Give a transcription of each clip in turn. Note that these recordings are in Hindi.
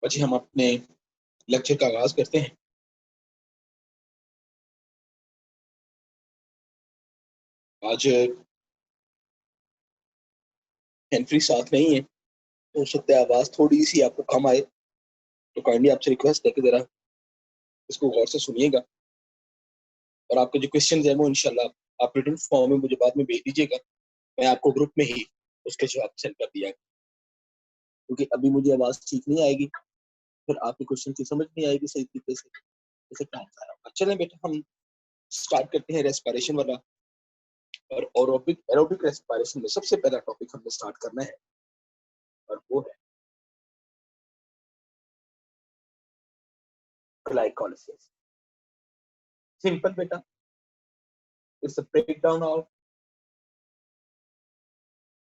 बच्चे हम अपने लेक्चर का आगाज करते हैं। आज हेनफ्री साथ नहीं है, तो हो सकता है आवाज थोड़ी सी आपको कम आए, तो काइंडली आपसे रिक्वेस्ट है कि जरा इसको गौर से सुनिएगा और आपके जो क्वेश्चन है वो इंशाल्लाह आप रिटन फॉर्म में मुझे बाद में भेज दीजिएगा। मैं आपको ग्रुप में ही उसके जवाब सेंड कर दिया, क्योंकि अभी मुझे आवाज ठीक नहीं आएगी, फिर आपके क्वेश्चन की समझ नहीं आएगी सही तरीके से, जैसे टाइम सारा। चलें बेटा, हम स्टार्ट करते हैं रेस्पिरेशन वाला। और एरोबिक एरोबिक रेस्पिरेशन में सबसे पहला टॉपिक हमने स्टार्ट करना है और वो है ग्लाइकोलाइसिस। सिंपल बेटा, it's a breakdown of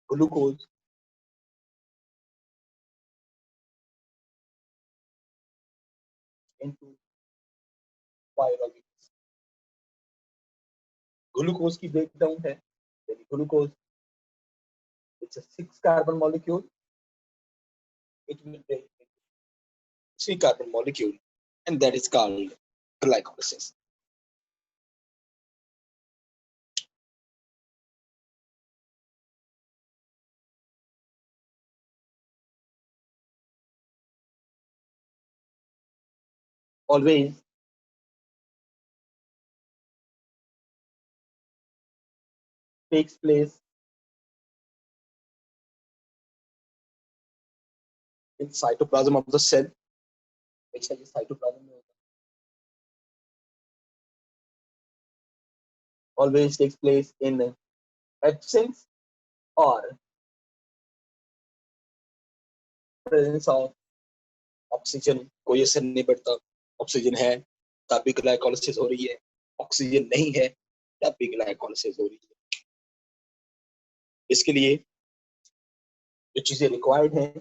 glucose into pyruvate. Glucose की ब्रेकडाउन है, glucose it's a 6 carbon molecule, it will break into 3 carbon molecule, and that is called glycolysis. Always takes place in cytoplasm of the cell, which is cytoplasm में होता है. Always takes place in absence or presence of oxygen. कोई असर नहीं पड़ता, ऑक्सीजन है तब भी ग्लाइकोलाइसिस हो रही है, ऑक्सीजन नहीं है तब भी ग्लाइकोलाइसिस हो रही है। इसके लिए जो चीजें रिक्वायर्ड हैं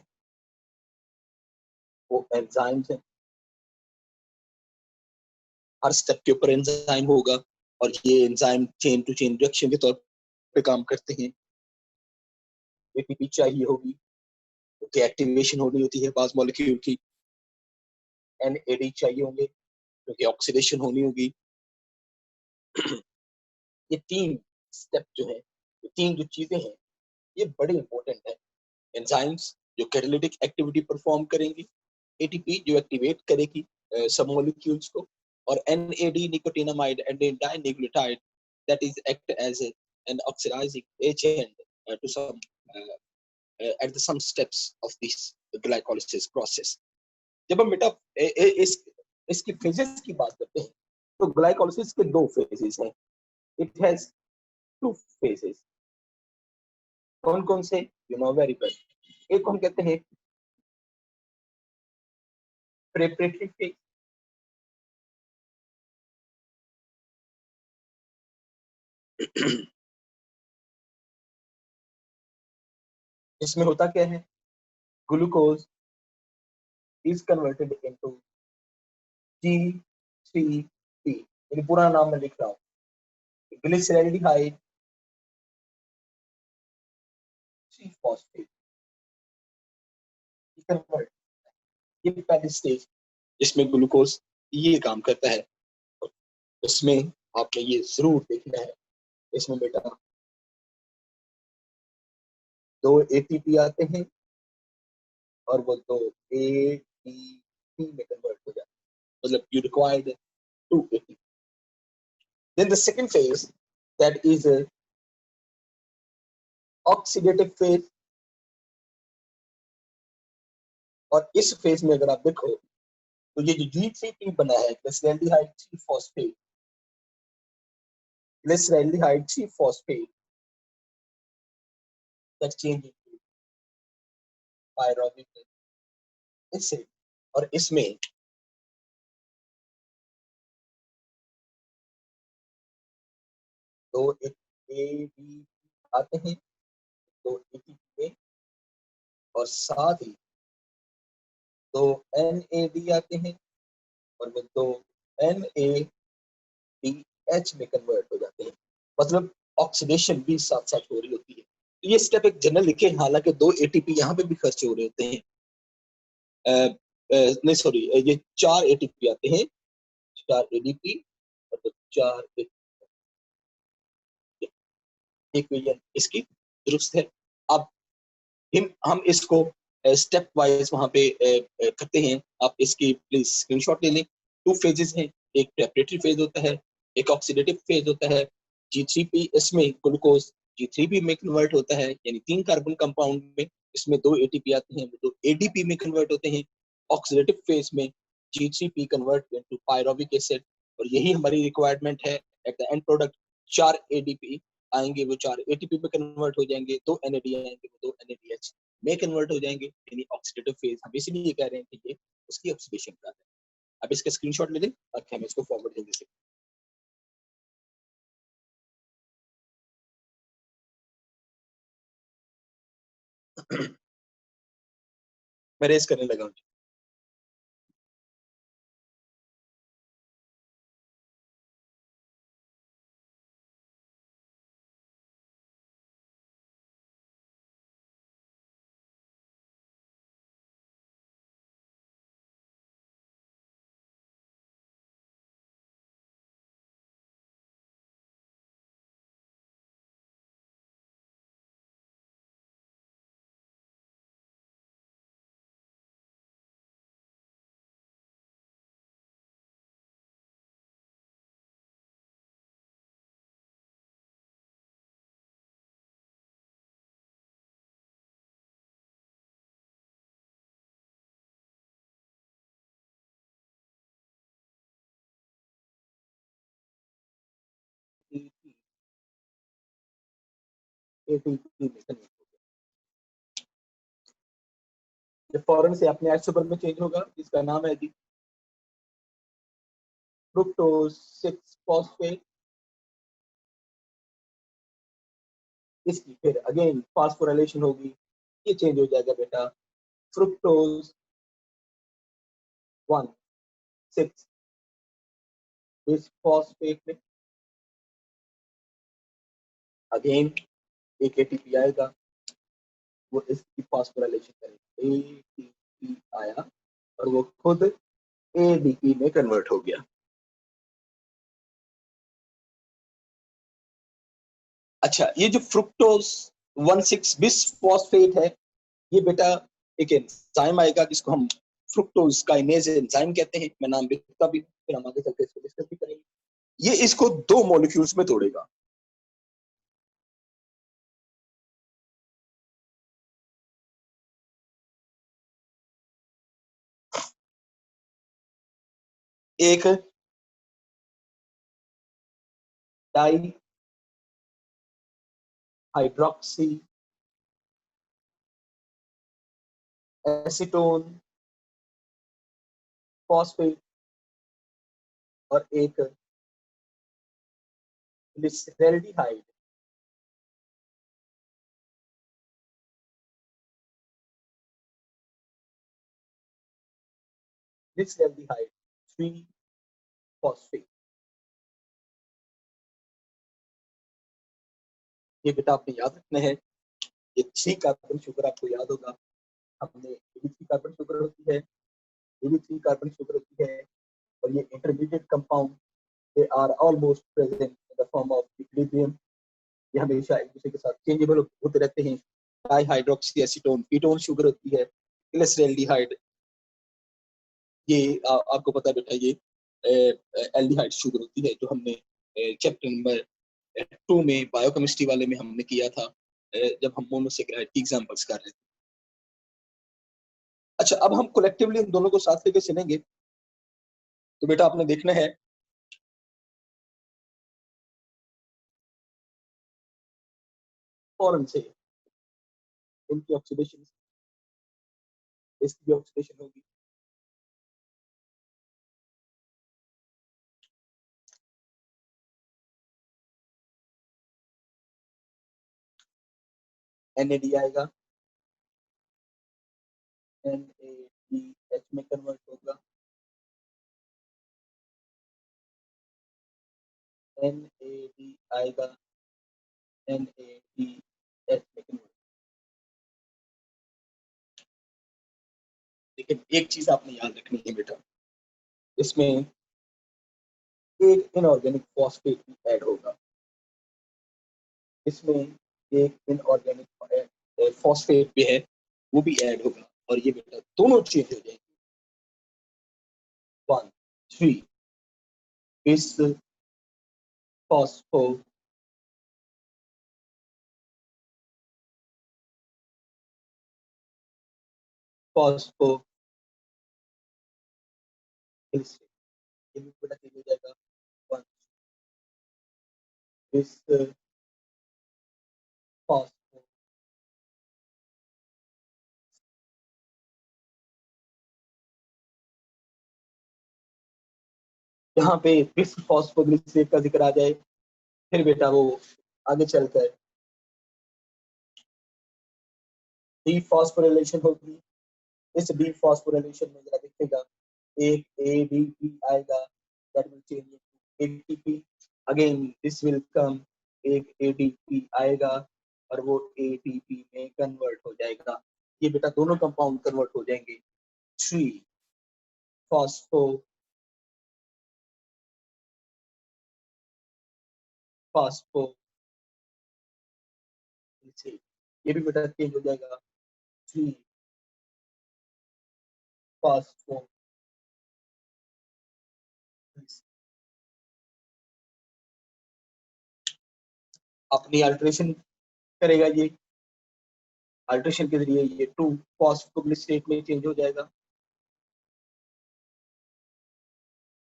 वो एंजाइम्स हैं। हर स्टेप के ऊपर एंजाइम होगा और ये enzyme chain to chain reaction के तौर पे काम करते हैं। एटीपी चाहिए होगी क्योंकि एक्टिवेशन होनी होती है बाज मॉलिक्यूल की। एनएडी चाहिए होंगे क्योंकि ऑक्सीडेशन होनी होगी। ये 3 स्टेप जो है, ये 3 जो चीजें हैं, ये बड़े इंपॉर्टेंट है। एंजाइम्स जो कैटालिटिक एक्टिविटी परफॉर्म करेंगी, एटीपी जो एक्टिवेट करेगी सब मॉलिक्यूल्स को, और NAD nicotinamide and dinucleotide that is act as an oxidizing agent to some at the some steps of this glycolysis process. जब हम बेटा इसकी फेजेस की बात करते हैं, तो ग्लाइकोलाइसिस के 2 फेजेस हैं। It has 2 phases. कौन कौन से? You know very well. एक को हम कहते हैं प्रेपरेटरी फेज, इसमें होता क्या है, glucose is converted into G3P, ये पूरा नाम मैं लिख रहा हूँ, ग्लिसरॉल्डिहाइड 3 फॉस्फेट कन्वर्ट। ये पहली स्टेज जिसमें ग्लूकोज ये काम करता है। इसमें आपने ये जरूर देखना है, इसमें बेटा 2 एटीपी आते हैं और वो 2 एटीपी में कन्वर्ट हो जाते हैं, मतलब you required 2 ATP. Then the second phase that is oxidative phase, और इस फेज में अगर आप देखो तो ये जो G3P बना है, glyceraldehyde 3 phosphate, glyceraldehyde 3 phosphate that change into pyruvate acid, और इसमें दो एटीपी आते हैं, 2 एटीपी में, और साथ ही 2 एनएडी आते हैं और वो 2 एनएडीएच में कन्वर्ट हो जाते हैं। मतलब ऑक्सीडेशन भी साथ साथ हो रही होती है। तो ये स्टेप एक जनरल लिखे, हालांकि 2 एटीपी यहाँ पे भी खर्च हो रहे होते हैं। नहीं सॉरी, ये 4 एटीपी आते हैं, 4 एडीपी और 4 इक्वेशन इसकी दुरुस्त है। अब हम इसको स्टेप वाइज वहां पे करते हैं। आप इसकी प्लीज स्क्रीनशॉट ले लें। 2 फेजेस हैं, एक प्रेपरेटरी फेज होता है, एक ऑक्सीडेटिव फेज होता है। G3P इसमें ग्लूकोज G3P में कन्वर्ट होता है, यानी 3 कार्बन कंपाउंड में इसमें 2 एटीपी आते हैं, वो 2 एडीपी में कन्वर्ट होते हैं। ऑक्सीडेटिव फेज में G3P convert into pyruvic acid, और यही हमारी रिक्वायरमेंट है। At the end product 4 ADP आएंगे, वो 4 एटीपी में कन्वर्ट हो जाएंगे, 2 एनएडी आएंगे, वो 2 एनएडीएच में कन्वर्ट हो जाएंगे, यानी ऑक्सीडेटिव फेज। हम इसीलिए कह रहे हैं कि ये उसकी ऑक्सीडेशन कर रहे हैं। अब इसका स्क्रीनशॉट ले लें ताकि हम इसको फॉरवर्ड जल्दी से। मैं रेस करने लगा हूँ। एटीपी में कन्वर्ट हो गया, ये फौरन से अपने आइसोमर में चेंज होगा, जिसका नाम है जी फ्रुक्टोज 6 फॉस्फेट। इसकी फिर अगेन फास्फोराइलेशन होगी, ये चेंज हो जाएगा बेटा फ्रुक्टोज 1 6 इस फॉस्फेट में। अगेन एक एटीपी आएगा, वो इसकी फास्फोराइलेशन करेगा, एटीपी आया और वो खुद एडीपी में कन्वर्ट हो गया। अच्छा, ये जो फ्रुक्टोज 1,6 बिस फॉस्फेट है, ये बेटा एक एंजाइम आएगा जिसको हम फ्रुक्टोज काइनेज एंजाइम कहते हैं। मैं नाम लिखता भी, फिर हम आगे चलकर इसको डिस्कस भी करेंगे। ये इसको 2 मॉलिक्यूल्स में तोड़ेगा। एक डाई हाइड्रोक्सी एसीटोन फॉस्फेट और एक ग्लिसरैल्डिहाइड। ग्लिसरैल्डिहाइड 3 फॉस्फेट। ये बेटा आपने याद रखना है। ये 3 कार्बन शुगर आपको याद होगा, हमने ये भी 3 कार्बन शुगर होती है, ये भी 3 कार्बन शुगर होती है, और ये intermediate compound they are almost present in the form of equilibrium. ये हमेशा एक दूसरे के साथ चेंजेबल होते रहते हैं। डाईहाइड्रोक्सी एसीटोन कीटोन शुगर होती है। ग्लिसरैल्डिहाइड ये आपको पता है बेटा, ये एल्डिहाइड शुगर होती है, जो हमने चैप्टर नंबर 2 में बायोकेमिस्ट्री वाले में हमने किया था, जब हम मोनोसेकेराइड की एग्जांपल्स कर रहे थे। अच्छा, अब हम कलेक्टिवली इन दोनों को साथ लेके चलेंगे। तो बेटा आपने देखना है फौरन से इनकी ऑक्सीडेशन, इसकी भी ऑक्सीडेशन होगी। एनएडी आएगा, एनएडीएच में कन्वर्ट होगा, एनएडी आएगा, एनएडीएच में कन्वर्ट। लेकिन एक चीज आपने याद रखनी है बेटा, इसमें एक इनऑर्गेनिक फॉस्फेट भी ऐड होगा, इसमें एक इनऑर्गेनिक फॉस्फेट भी है, वो भी ऐड होगा, और ये बेटा दोनों चेंज हो जाएंगे। 1 3 इस फॉस्फो फॉस्फो ये भी बेटा चेंज हो जाएगा। 1 इस फॉस्फो यहाँ पे विश्व फॉस्फोग्लिसरेट का जिक्र आ जाए, फिर बेटा वो आगे चलकर डीफॉस्फोरिलेशन होगी। इस डीफॉस्फोरिलेशन में जरा देखिएगा, एक ADP आएगा, that will change into ATP, again this will come, एक ADP आएगा और वो ATP में कन्वर्ट हो जाएगा। ये बेटा दोनों कंपाउंड कन्वर्ट हो जाएंगे 3 फॉस्फो फॉस्फो, ये भी बेटा चेंज हो जाएगा 3 फॉस्फो। अपनी अल्ट्रेशन करेगा, ये अल्ट्रेशन के जरिए ये 2 फॉस्फोग्लिसरेट में चेंज हो जाएगा।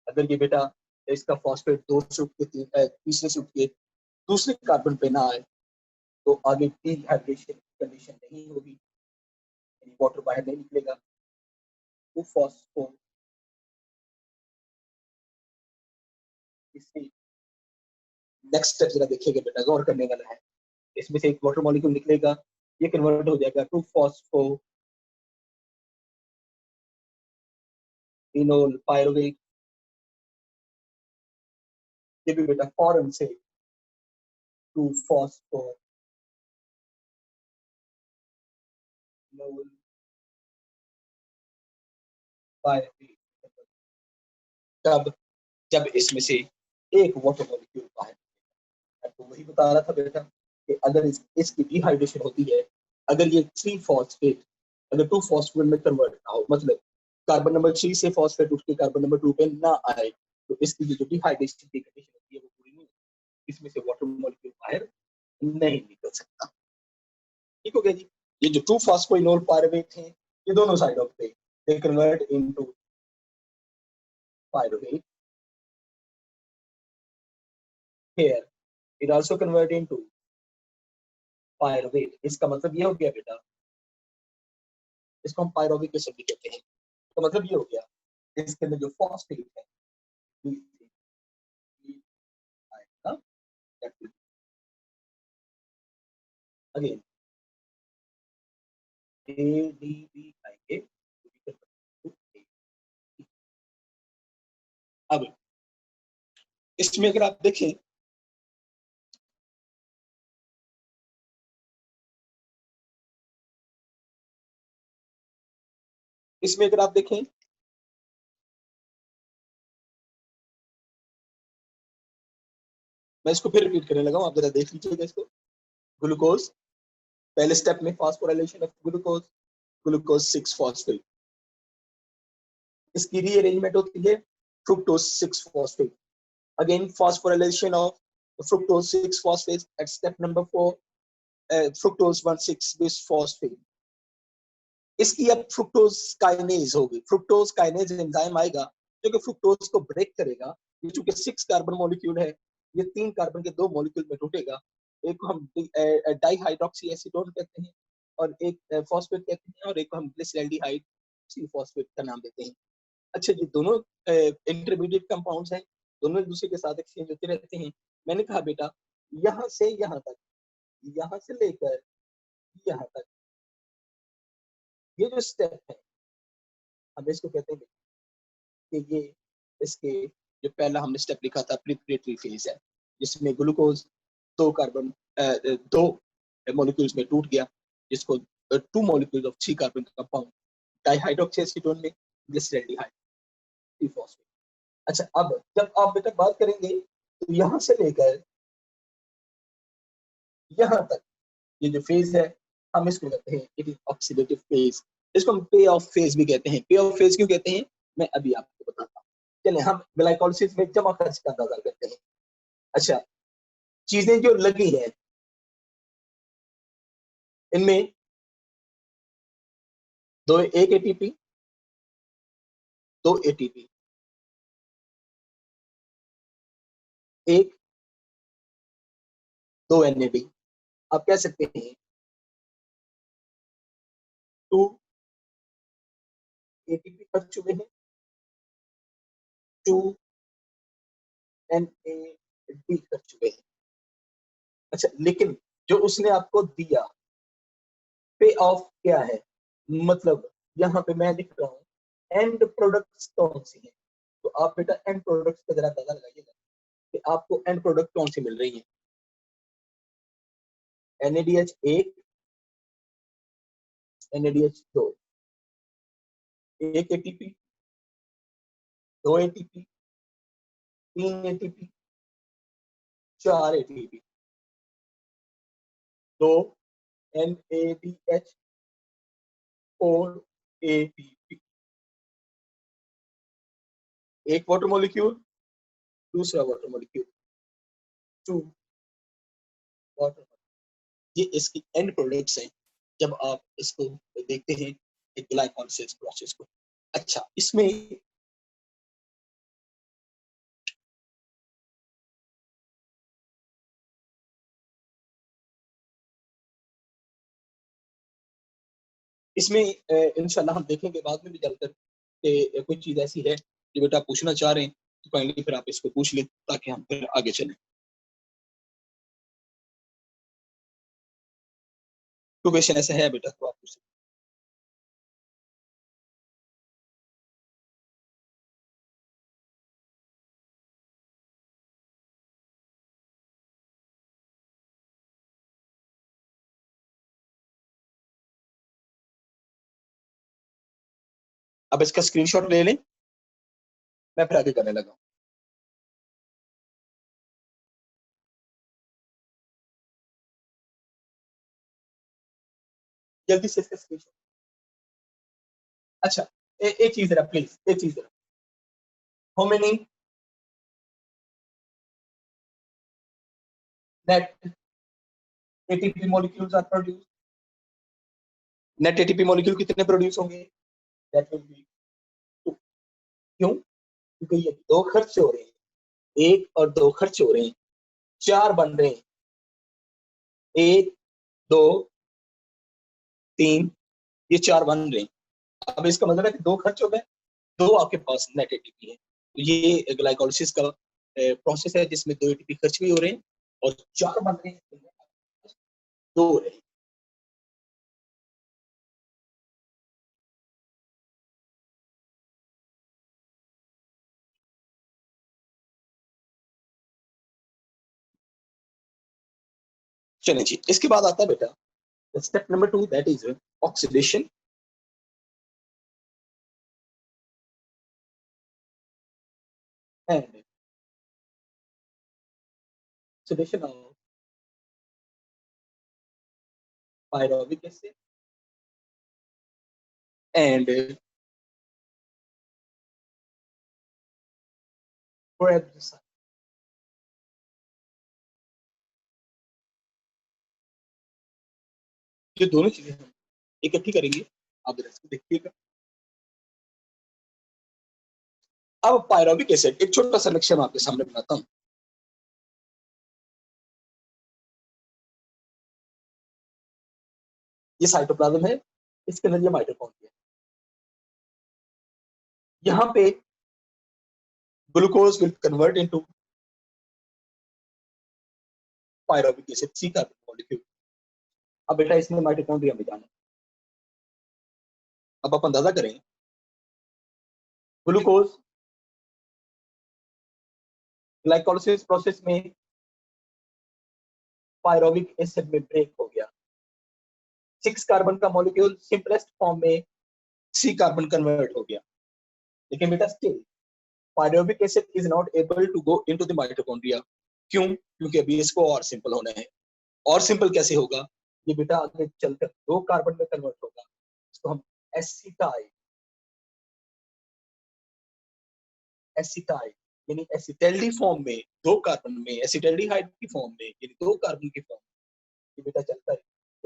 अगर ये बेटा इसका फॉस्फेट 2 से उठ के तीसरे से उठ के दूसरे कार्बन पे ना आए तो आगे डिहाइड्रेशन कंडीशन नहीं होगी, यानी वाटर बाहर नहीं निकलेगा। तो फॉस्फो इससे नेक्स्ट स्टेप जरा देखिएगा बेटा, गौर करने वाला है। इसमें से एक वाटर मॉलिक्यूल निकलेगा, ये कन्वर्ट हो जाएगा 2 फॉस्फो इनोल पायरुवेट, ये भी बेटा फॉरन से 2 फॉस्फो इनोल पायरुवेट। तब जब इसमें से एक वाटर मॉलिक्यूल बाहर, तो वही बता रहा था बेटा कि अगर इसकी डिहाइड्रेशन होती है, अगर ये 3 फॉस्फेट अगर 2 फॉस्फेट में कन्वर्ट ना हो, मतलब कार्बन नंबर 3 से फॉस्फेट उठ के कार्बन नंबर 2 पे ना आए, तो इसकी जो डिहाइड्रेशन की कंडीशन होती है वो पूरी नहीं, इसमें से वाटर मॉलिक्यूल बाहर नहीं निकल सकता। ठीक हो गया जी। ये जो 2 फॉस्फोइनोल पायरुवेट हैं, ये दोनों साइडों पे they convert into pyruvate, here it also convert into pyruvate. इसका मतलब ये हो गया बेटा, इसको हम पायरुविक एसिड भी कहते हैं। तो मतलब ये हो गया, इसके अंदर जो फॉस्फेट है अगेन ADP आएंगे। अब इसमें अगर आप देखें, इसमें अगर आप देखें, मैं इसको फिर रिपीट करने लगा हूं, आप जरा देख लीजिएगा इसको। ग्लूकोज पहले स्टेप में phosphorylation of glucose, glucose 6 phosphate, इसकी रीअरेंजमेंट होती है fructose 6 phosphate, again phosphorylation of fructose 6 phosphate at step number 4, fructose 1,6 bis phosphate। इसकी अब फ्रुक्टोज काइनेज होगी, फ्रुक्टोज काइनेज एंजाइम आएगा जो कि फ्रुक्टोज को ब्रेक करेगा। ये चूंकि 6 कार्बन मॉलिक्यूल है, ये 3 कार्बन के 2 मॉलिक्यूल में टूटेगा, एक को हम डाइहाइड्रोक्सी एसीटोन कहते हैं और एक फॉस्फेट कहते हैं, और एक को हम ग्लिसरॉल्डिहाइड फॉस्फेट का नाम देते हैं। अच्छा, ये दोनों इंटरमीडिएट कंपाउंड्स हैं, दोनों एक दूसरे के साथ एक्सचेंज होते रहते हैं। मैंने कहा बेटा यहाँ से यहाँ तक, यहाँ से लेकर यहाँ तक, ये जो स्टेप है हम इसको कहते हैं कि ये इसके जो पहला हमने स्टेप लिखा था प्रिपरेटरी फेज है, जिसमें ग्लूकोज 2 कार्बन 2 मॉलिक्यूल्स में टूट गया, जिसको 2 मॉलिक्यूल्स ऑफ 3 कार्बन कंपाउंड डाइहाइड्रोक्सीएसीटोन में ग्लिसरॉल्डिहाइड ट्रीफॉस्फेट। अच्छा, अब जब आप बेटा बात करेंगे तो यहां से लेकर यहां तक ये जो फेज है हम इसको कहते हैं इट इज ऑक्सीडेटिव फेज। इसको हम पे ऑफ फेज भी कहते हैं। पे ऑफ फेज क्यों कहते हैं मैं अभी आपको बताता हूँ। चलिए हम ग्लाइकोलिसिस में जमा खर्च का अंदाजा करते हैं। अच्छा, चीजें जो लगी हैं इनमें एक एटीपी, 2 एटीपी, एक 2 एनएडी, आप कह सकते हैं 2 एटीपी खर्च हुए हैं, 2 एनएडी खर्च हुए हैं। अच्छा, लेकिन जो उसने आपको दिया पे ऑफ क्या है, मतलब यहाँ पे मैं लिख रहा हूँ एंड प्रोडक्ट्स कौन सी है। तो आप बेटा एंड प्रोडक्ट्स का जरा अंदाजा लगाइएगा कि आपको एंड प्रोडक्ट कौन सी मिल रही है। NADH 1, NADH 2, 1 ATP, 2 ATP, 3 ATP, 4 ATP, 2 NADH, 4 ATP, एक वाटर मॉलिक्यूल, दूसरा वाटर मॉलिक्यूल, 2 वाटर। ये इसकी एंड प्रोडक्ट्स हैं जब आप इसको देखते हैं ग्लाइकोलाइसिस प्रोसेस को। अच्छा, इसमें इंशाल्लाह हम देखेंगे बाद में भी चलकर कि कोई चीज ऐसी है जो बेटा पूछना चाह रहे हैं तो काइंडली फिर आप इसको पूछ लें ताकि हम फिर आगे चलें। तो क्वेश्चन ऐसा है बेटा तो आप पूछ। अब इसका स्क्रीनशॉट ले लें, मैं फिर आगे करने लगा। जल्दी से इसका स्क्रीनशॉट। अच्छा, एक चीज जरा प्लीज, एक चीज जरा, how many net ATP molecules are produce, net ATP molecule कितने प्रोड्यूस होंगे, दैट विल बी 2। क्यों? क्योंकि ये 2 खर्च हो रहे हैं, 1 और 2 खर्च हो रहे हैं, 4 बन रहे हैं, 1 2 3, ये 4 बन रहे हैं। अब इसका मतलब है कि 2 खर्च हो गए, 2 आपके पास नेट एटीपी है। तो ये ग्लाइकोलाइसिस का प्रोसेस है जिसमें 2 एटीपी खर्च भी हो रहे हैं और 4 बन रहे हैं, 2 रहे हैं। चलिए जी, इसके बाद आता है बेटा step number 2, that is oxidation and oxidation of pyruvic acid and chloride. ये दोनों चीजें हम इकट्ठी करेंगे, आप इसको देखिएगा। अब पायरोविक एसिड, एक छोटा सा नक्शा मैं आपके सामने बनाता हूँ। ये साइटोप्लाज्म है, इसके अंदर ये माइटोकॉन्ड्रिया। यहाँ पे glucose will convert into pyruvic acid, C carbon molecule. अब बेटा इसमें माइटोकॉन्ड्रिया में जाना, अब आप अंदाजा करें ग्लूकोज ग्लाइकोलाइसिस प्रोसेस में पायरोविक एसिड में ब्रेक हो गया, 6 कार्बन का मॉलिक्यूल सिंपलेस्ट फॉर्म में सी कार्बन कन्वर्ट हो गया, लेकिन बेटा still pyruvic acid is not able to go into the mitochondria. क्यों? क्योंकि अभी इसको और सिंपल होना है। और सिंपल कैसे होगा? ये बेटा आगे चलकर 2 कार्बन में कन्वर्ट होगा, इसको हम एसिटाइल एसिटाइल यानी एसिटैल्डी फॉर्म में 2 कार्बन में, एसिटैल्डिहाइड की फॉर्म में यानी 2 कार्बन की फॉर्म में ये बेटा चलकर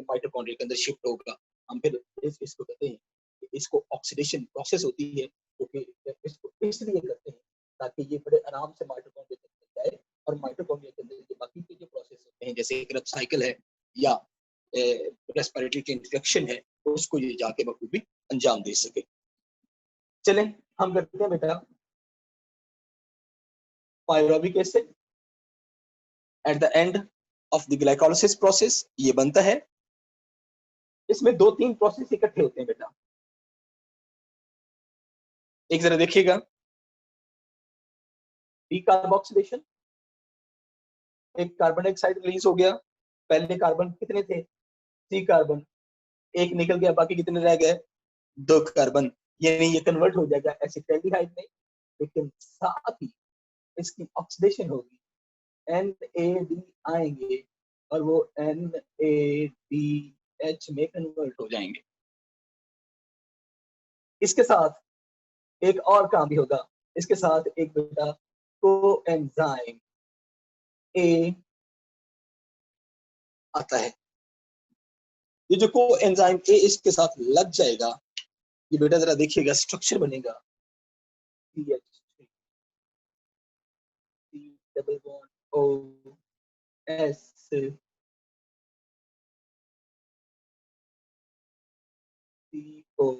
माइटोकॉन्ड्रिया के अंदर शिफ्ट होगा। हम फिर इसको कहते हैं कि इसको ऑक्सीडेशन प्रोसेस होती है, क्योंकि इसको इसलिए करते हैं ताकि ये बड़े आराम से माइटोकॉन्ड्रिया के अंदर जाए और माइटोकॉन्ड्रिया के अंदर जो बाकी के जो प्रोसेस होते हैं जैसे क्रेब्स साइकिल है या रेस्पिरेटरी के इंफेक्शन है, तो उसको ये जाके बखूबी अंजाम दे सके। चलें हम करते हैं बेटा pyruvic acid at the end of the glycolysis process ये बनता है। इसमें 2-3 प्रोसेस इकट्ठे होते हैं बेटा। एक जरा देखिएगा, डीकार्बोक्सिलेशन, एक कार्बन डाइऑक्साइड रिलीज हो गया। पहले कार्बन कितने थे? 3 कार्बन, एक निकल गया, बाकी कितने रह गए? 2 कार्बन। यानी ये कन्वर्ट हो जाएगा एसिटैल्डिहाइड में, लेकिन साथ ही इसकी ऑक्सीडेशन होगी, NAD आएंगे और वो NADH में कन्वर्ट हो जाएंगे। इसके साथ एक और काम भी होगा, इसके साथ एक बेटा कोएंजाइम A आता है। ये जो कोएंजाइम A इसके साथ लग जाएगा, ये बेटा जरा देखिएगा स्ट्रक्चर बनेगा CH3 C double bond O S CO,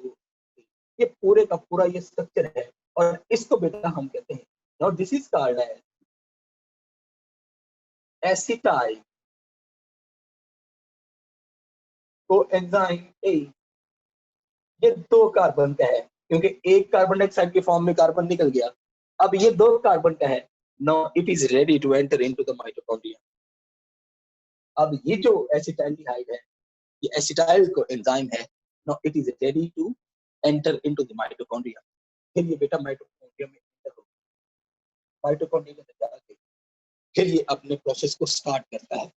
ये पूरे का पूरा ये स्ट्रक्चर है और इसको बेटा हम कहते हैं, now this is called acetyl coenzyme A। ये 2 कार्बन का है, क्योंकि एक कार्बन डाइऑक्साइड के फॉर्म में कार्बन निकल गया, अब ये 2 कार्बन का है। Now it is ready to enter into the mitochondria. अब ये जो एसिटाइलडिहाइड है, ये एसिटाइल कोएंजाइम है, now it is ready to enter into the mitochondria. फिर ये बेटा माइटोकॉन्ड्रिया में एंटर होगा, माइटोकॉन्ड्रिया में जाके फिर ये अपने प्रोसेस को स्टार्ट करता है।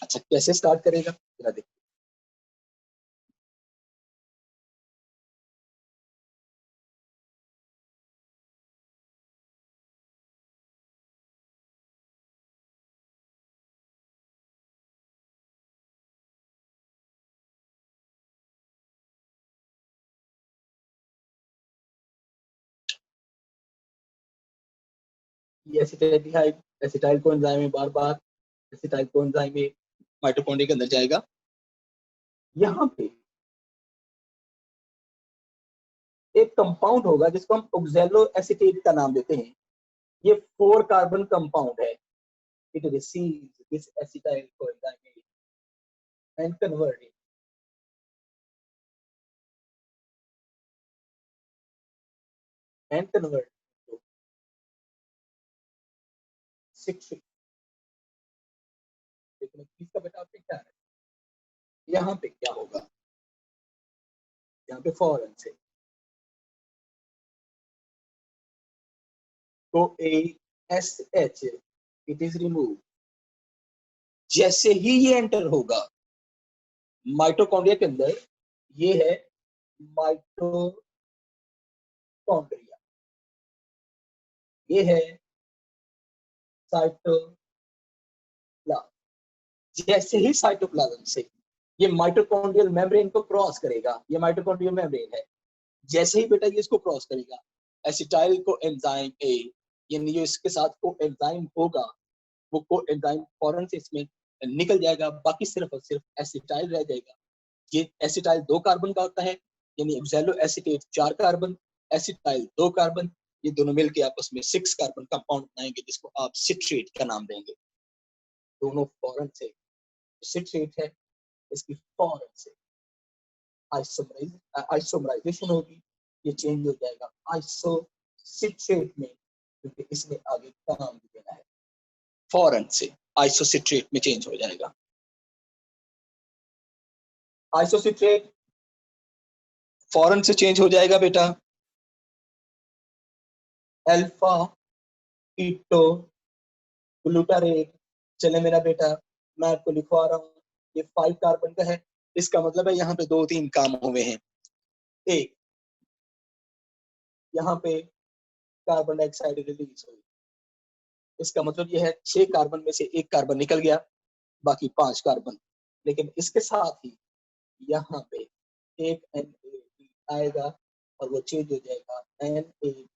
अच्छा, कैसे स्टार्ट करेगा जरा देखिए। ये एसिटाइलडिहाइड एसिटाइल कोएंजाइम में बार बार एसिटाइल कोएंजाइम में माइटोकॉन्ड्रिया के अंदर जाएगा। यहाँ पे एक कंपाउंड होगा जिसको हम ऑक्सैलो एसीटेट का नाम देते हैं। ये 4 कार्बन कंपाउंड है। It receives this acetyl coenzyme and convert it to citric। लेकिन इसका बेटा आपने क्या है, यहाँ पे क्या होगा, यहाँ पे फौरन से तो ASH इट इज रिमूव। जैसे ही ये एंटर होगा माइटोकॉन्ड्रिया के अंदर, ये है माइटोकॉन्ड्रिया, ये है साइटोप्लाज्म। जैसे ही साइटोप्लाज्म से ये माइटोकॉन्ड्रियल मेम्ब्रेन को क्रॉस करेगा, ये माइटोकॉन्ड्रियल मेम्ब्रेन है, जैसे ही बेटा ये इसको क्रॉस करेगा, एसिटाइल कोएंजाइम A यानी जो इसके साथ कोएंजाइम होगा, वो कोएंजाइम फौरन से इसमें निकल जाएगा, बाकी सिर्फ और सिर्फ एसिटाइल रह जाएगा। ये एसिटाइल 2 कार्बन का होता है, यानी oxalo acetate 4 carbon, acetyl 2 carbon, ये दोनों मिलकर आपस में 6 कार्बन कंपाउंड बनाएंगे, जिसको आप सिट्रेट का नाम देंगे। दोनों फौरन से सिट्रेट है, इसकी फौरन से आइसोमराइजेशन होगी, ये चेंज हो जाएगा आइसोसिट्रेट में, क्योंकि इसने आगे काम भी देना है। फौरन से आइसोसिट्रेट में चेंज हो जाएगा। आइसोसिट्रेट फौरन से चेंज हो जाएगा बेटा अल्फा कीटो ग्लूटारेट। चले मेरा बेटा, मैं आपको लिखवा रहा हूँ, ये 5 कार्बन का है। इसका मतलब है यहाँ पे 2-3 काम हुए हैं। एक, यहाँ पे कार्बन डाइऑक्साइड रिलीज हुई, इसका मतलब ये है 6 कार्बन में से 1 कार्बन निकल गया, बाकी 5 कार्बन। लेकिन इसके साथ ही यहाँ पे एक NAD आएगा और वो चेंज हो जाएगा NaH,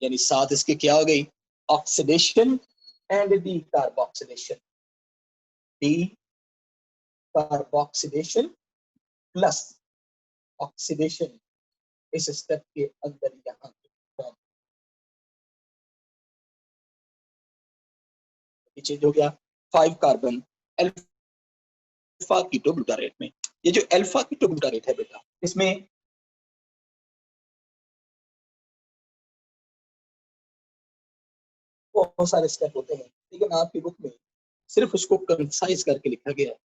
यानी साथ इसके क्या हो गई, oxidation and D carboxylation. D carboxylation plus oxidation इस स्टेप के अंदर यहाँ पे चेंज हो गया 5 कार्बन अल्फा कीटो ग्लूटारेट में। ये जो अल्फा कीटो ग्लूटारेट है बेटा, इसमें बहुत सारे स्टेप होते हैं, लेकिन आपकी बुक में सिर्फ उसको कंसाइज करके लिखा गया है।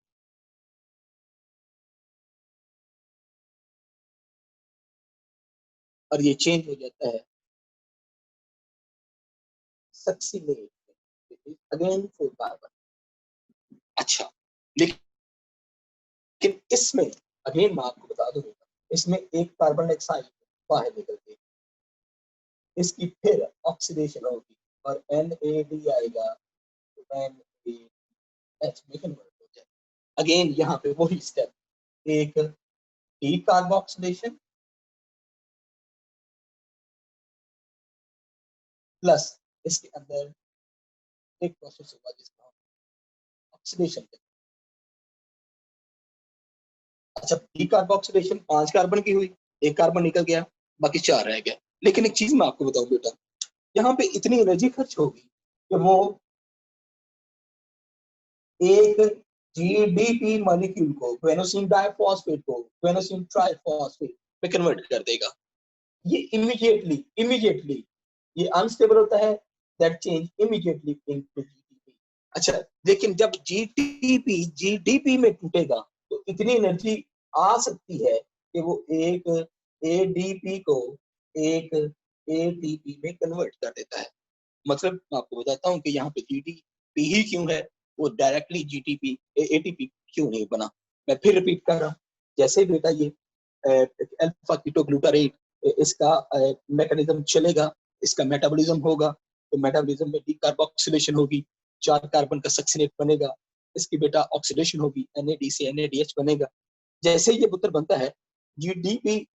और ये चेंज हो जाता है सक्सिनेट अगेन 4 कार्बन। अच्छा, लेकिन इसमें अगेन मैं आपको बता दूं, इसमें एक कार्बन डाइऑक्साइड बाहर निकल गई, इसकी फिर ऑक्सीडेशन होगी और NAD आएगा तो NaH में कन्वर्ट हो जाए। अगेन यहाँ पे वही स्टेप, एक डी कार्बोक्सिलेशन प्लस इसके अंदर एक प्रोसेस होगा जिसका ऑक्सीडेशन। अच्छा, डी कार्बोक्सिलेशन 5 कार्बन की हुई, एक कार्बन निकल गया, बाकी 4 रह गया। लेकिन एक चीज मैं आपको बताऊं बेटा, यहाँ पे इतनी एनर्जी खर्च होगी कि वो एक GDP मॉलिक्यूल को, ग्वेनोसिन डाइफॉस्फेट को ग्वेनोसिन ट्राइफॉस्फेट में कन्वर्ट कर देगा। ये इमीडिएटली ये अनस्टेबल होता है, that change immediately into GDP। अच्छा, लेकिन जब GDP में टूटेगा तो इतनी एनर्जी आ सकती है कि वो एक ADP को एक ATP में कन्वर्ट कर देता है। मतलब मैं आपको बताता हूँ कि यहाँ पे GDP ही क्यों है, वो डायरेक्टली GTP ATP क्यों नहीं बना। मैं फिर रिपीट कर रहा हूँ, जैसे बेटा ये अल्फा कीटो ग्लूटारेट, इसका मैकेनिज्म चलेगा, इसका मेटाबॉलिज्म होगा, तो मेटाबॉलिज्म में डी कार्बोक्सिलेशन होगी, 4 कार्बन का सक्सिनेट बनेगा, इसकी बेटा ऑक्सीडेशन होगी, NAD से NADH बनेगा। जैसे ये पुत्र बनता है, GDP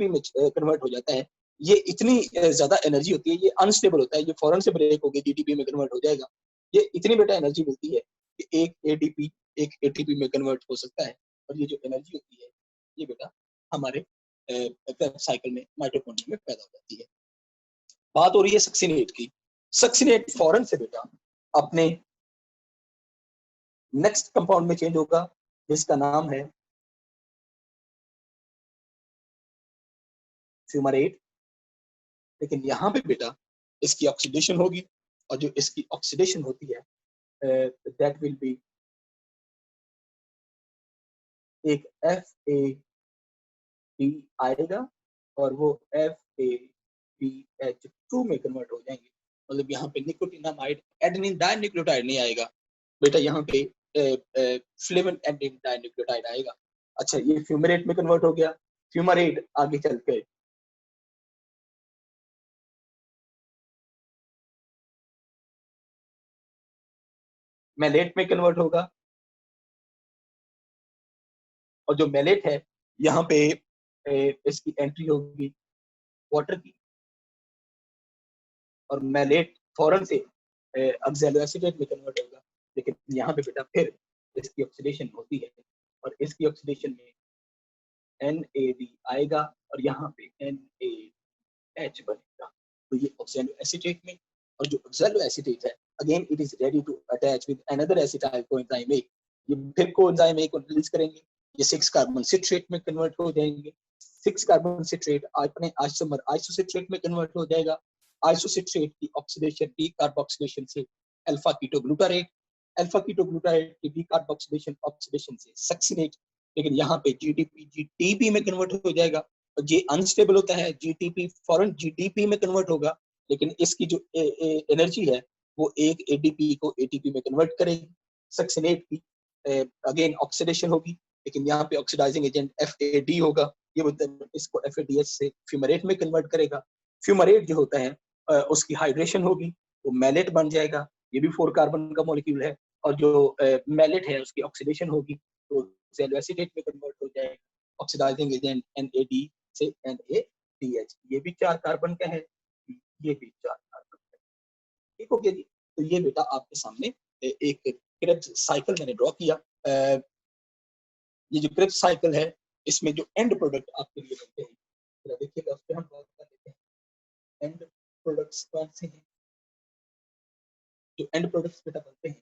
में कन्वर्ट हो जाता है। ये इतनी ज्यादा एनर्जी होती है, ये अनस्टेबल होता है, ये फौरन से ब्रेक होकर GDP में कन्वर्ट हो जाएगा। ये इतनी बेटा एनर्जी मिलती है कि एक ADP एक ATP में कन्वर्ट हो सकता है। और ये जो एनर्जी होती है, ये बेटा हमारे साइकिल में माइटोकॉन्ड्रिया में पैदा हो जाती है। बात हो रही है सक्सिनेट की। सक्सिनेट फौरन से बेटा अपने नेक्स्ट कंपाउंड में चेंज होगा, जिसका नाम है फ्यूमारेट। लेकिन यहाँ पे बेटा इसकी ऑक्सीडेशन होगी, और जो इसकी ऑक्सीडेशन होती है दैट विल बी एक FAD आएगा और वो FADH2 में कन्वर्ट हो जाएंगे। मतलब यहाँ पे निकोटिनामाइड एडेनिन डाइन्यूक्लियोटाइड नहीं आएगा बेटा, यहाँ पे फ्लेवन एडेनिन डाइन्यूक्लियोटाइड आएगा। अच्छा, ये फ्यूमरेट में कन्वर्ट हो गया। फ्यूमरेट आगे चल के मेलेट में कन्वर्ट होगा, और जो मेलेट है यहाँ पे इसकी एंट्री होगी वाटर की, और मेलेट फौरन से ऑक्सैलोएसीटेट में कन्वर्ट होगा। लेकिन यहाँ पे बेटा फिर इसकी ऑक्सीडेशन होती है, और इसकी ऑक्सीडेशन में NAD आएगा और यहाँ पे NaH बनेगा। तो ये ऑक्सैलोएसीटेट में, और जो ऑक्सैलोएसीटेट है again it is ready to attach with another acetyl coenzyme A। ये फिर कोएंजाइम A को रिलीज करेंगे, ये 6 कार्बन सिट्रेट में कन्वर्ट हो जाएंगे। 6 कार्बन सिट्रेट अपने आइसोमर आइसोसिट्रेट में कन्वर्ट हो जाएगा। आइसोसिट्रेट की ऑक्सीडेशन डी कार्बोक्सिलेशन से alpha keto glutarate, alpha keto glutarate की डी कार्बोक्सिलेशन ऑक्सीडेशन से सक्सिनेट, लेकिन यहाँ पे जीडीपी जीटीपी में कन्वर्ट हो जाएगा, और ये अनस्टेबल होता है, जीटीपी फॉरेन जीडीपी में कन्वर्ट होगा, लेकिन इसकी जो एनर्जी है वो एक एडीपी को एटीपी में कन्वर्ट करेगी। सक्सिनेट की अगेन ऑक्सीडेशन होगी, लेकिन यहाँ पे ऑक्सीडाइजिंग एजेंट एफएडी होगा, ये इसको एफएडीएच से फ्यूमरेट में कन्वर्ट करेगा। फ्यूमरेट जो होता है उसकी हाइड्रेशन होगी, वो मैलेट बन जाएगा, ये भी 4 कार्बन का मॉलिक्यूल है, और जो मैलेट है उसकी ऑक्सीडेशन होगी तो एसिटेट में कन्वर्ट हो जाएगा, ऑक्सीडाइजिंग एजेंट NAD से NADH, ये भी 4 कार्बन का है, ये भी 4 कार्बन का है। ठीक हो गया जी। तो ये बेटा आपके सामने एक क्रेब्स साइकिल मैंने ड्रॉ किया। ये जो क्रेब्स साइकिल है इसमें जो एंड प्रोडक्ट आपके लिए बनते हैं, जरा देखिएगा उस पर हम बात कर लेते हैं। एंड प्रोडक्ट्स कौन से हैं? जो एंड प्रोडक्ट्स बेटा बनते हैं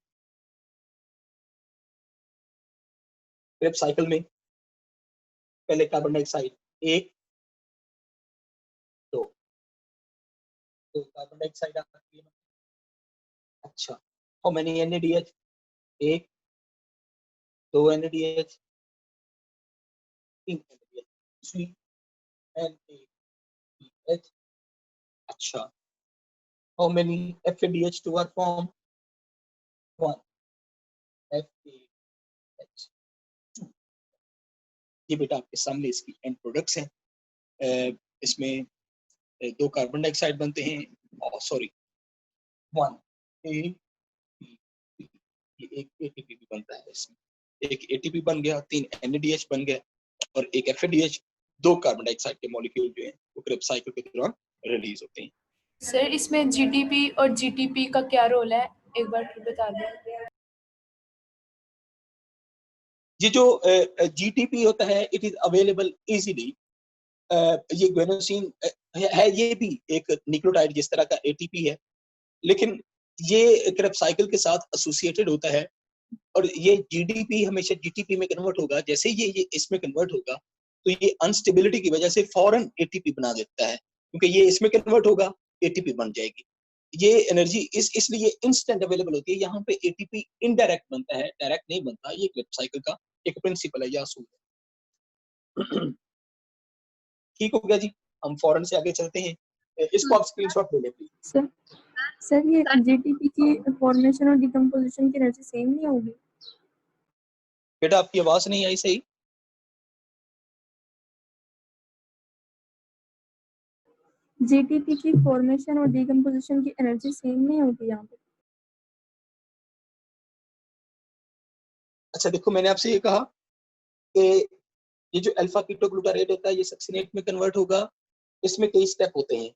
क्रेब्स साइकिल में, पहले कार्बन डाइऑक्साइड 1 2, तो कार्बन डाइऑक्साइड आती है। अच्छा, how many NADH? 1 2 NADH 3 NADH 3 NADH। अच्छा, how many FADH2 are form? 1 FADH। ये बेटा आपके सामने इसकी एंड प्रोडक्ट्स हैं। इसमें 2 कार्बन डाइऑक्साइड बनते हैं, सॉरी 1 ATP, ये एक ATP भी बनता है इसमें, एक ATP बन गया, 3 NADH बन गया, और एक FADH। 2 कार्बन डाइऑक्साइड के मॉलिक्यूल जो है वो क्रेब्स साइकिल के दौरान रिलीज होते हैं। सर इसमें जीटीपी और जीटीपी का क्या रोल है, एक बार फिर बता दें। ये जो GTP होता है इट इज अवेलेबल इजीली। ये ग्वेनोसिन है, ये भी एक न्यूक्लियोटाइड जिस तरह का ATP है, लेकिन ये क्रेब्स साइकिल के साथ एसोसिएटेड होता है, और ये GDP हमेशा GTP में कन्वर्ट होगा। जैसे ये इसमें कन्वर्ट होगा तो ये अनस्टेबिलिटी की वजह से फौरन ATP बना देता है, क्योंकि ये इसमें कन्वर्ट होगा ATP बन जाएगी। ये एनर्जी इसलिए इंस्टेंट अवेलेबल होती है। यहाँ पे ATP इनडायरेक्ट बनता है, डायरेक्ट नहीं बनता। ये क्रेब्स साइकिल का एक प्रिंसिपल है या असूल है। ठीक हो गया जी, हम फौरन से आगे चलते हैं। इसको आप स्क्रीनशॉट ले लें प्लीज। सर ये जीटीपी की फॉर्मेशन और डिकम्पोजिशन की एनर्जी सेम नहीं होगी? बेटा आपकी आवाज नहीं आई सही। जीटीपी की फॉर्मेशन और डिकम्पोजिशन की एनर्जी सेम नहीं होगी यहाँ पे? अच्छा देखो, मैंने आपसे ये कहा कि ये जो अल्फा कीटोग्लूटारेट होता है ये सक्सिनेट में कन्वर्ट होगा, इसमें कई स्टेप होते हैं।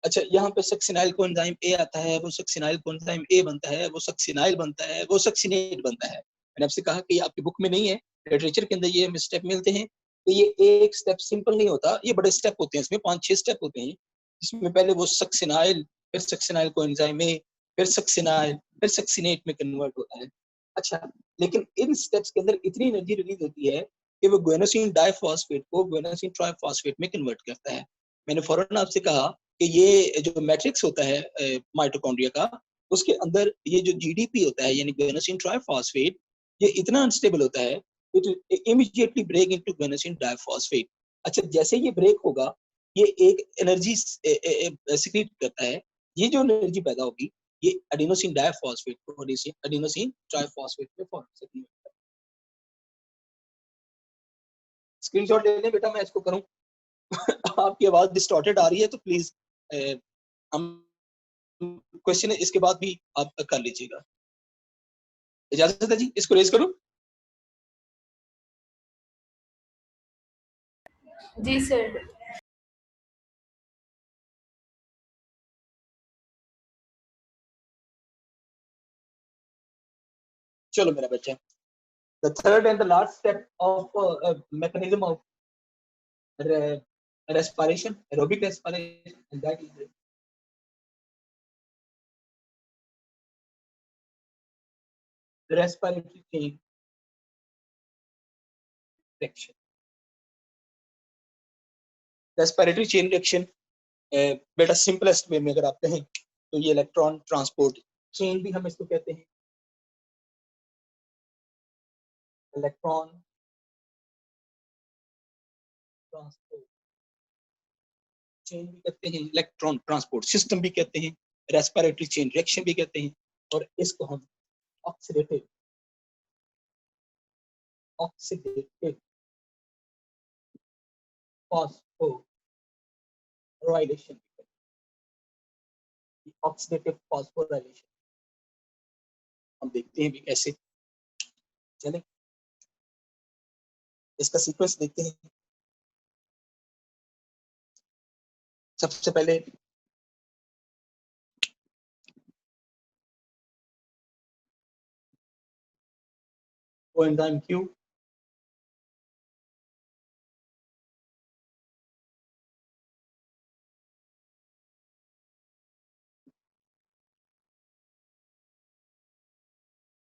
अच्छा, यहाँ पे सक्सिनाइल कोएंजाइम ए आता है, वो सक्सिनाइल कोएंजाइम ए बनता है, वो सक्सिनाइल बनता है, वो सक्सिनेट बनता है। मैंने आपसे कहा कि आपकी बुक में नहीं है, लिटरेचर के अंदर ये स्टेप मिलते हैं। तो ये एक स्टेप सिंपल नहीं होता, ये बड़े स्टेप होते हैं, इसमें 5-6 स्टेप होते हैं। इसमें पहले वो सक्सिनाइल, फिर सक्सिनाइल कोएंजाइम ए, फिर सक्सिनाइल, फिर सक्सिनेट में कन्वर्ट होता है। अच्छा, लेकिन इन स्टेप्स के अंदर इतनी एनर्जी रिलीज होती है कि वो ग्वेनोसिन डाइफॉस्फेट को ग्वेनोसिन ट्राइफॉस्फेट में कन्वर्ट करता है। मैंने फौरन आपसे कहा कि ये जो मैट्रिक्स होता है माइटोकॉन्ड्रिया का, उसके अंदर ये जो जीडीपी होता है यानी ग्वेनोसिन ट्राइफॉस्फेट, ये इतना अनस्टेबल होता है it immediately break into guanosine diphosphate. अच्छा, जैसे ये ब्रेक होगा ये एक एनर्जी सिक्रीट करता है। ये जो एनर्जी पैदा होगी ये एडिनोसिन डाइफॉस्फेट को एडिनोसिन ट्राइफॉस्फेट में फॉर्म से कन्वर्ट करता है। स्क्रीनशॉट ले लें बेटा, मैं इसको करूं। आपकी आवाज डिस्टॉर्टेड आ रही है तो प्लीज हम क्वेश्चन इसके बाद भी आप कर लीजिएगा। इजाजत है जी, इसको रेज करूं? जी सर। चलो मेरा बच्चा, the third and the last step of mechanism of respiration, aerobic respiration, and that is respiratory chain reaction. Respiratory chain reaction बेटा सिंपलेस्ट वे में अगर आप कहें तो ये इलेक्ट्रॉन ट्रांसपोर्ट चेन भी हम इसको कहते हैं। इलेक्ट्रॉन ट्रांसपोर्ट चेन भी कहते हैं, इलेक्ट्रॉन ट्रांसपोर्ट सिस्टम भी कहते हैं, रेस्पिरेटरी चेन रिएक्शन भी कहते हैं, और इसको हम ऑक्सीडेटिव फॉस्फोराइलेशन भी कहते हैं। ऑक्सीडेटिव फॉस्फोराइलेशन हम देखते हैं भी कैसे, चलें इसका सीक्वेंस देखते हैं। सबसे पहले कोएंजाइम क्यू,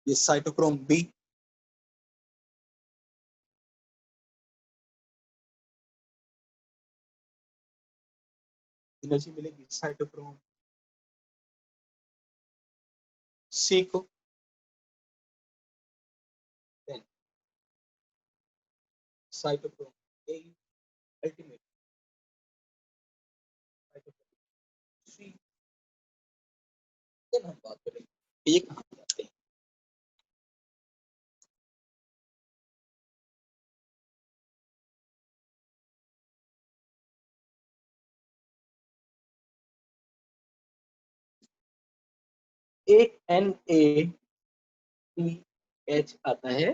ये साइटोक्रोम बी, एनर्जी मिलेगी साइटोक्रोम सी को, cytochrome A, ultimate cytochrome C. फिर हम बात करेंगे ये कहाँ जाते हैं। एक NADH आता है,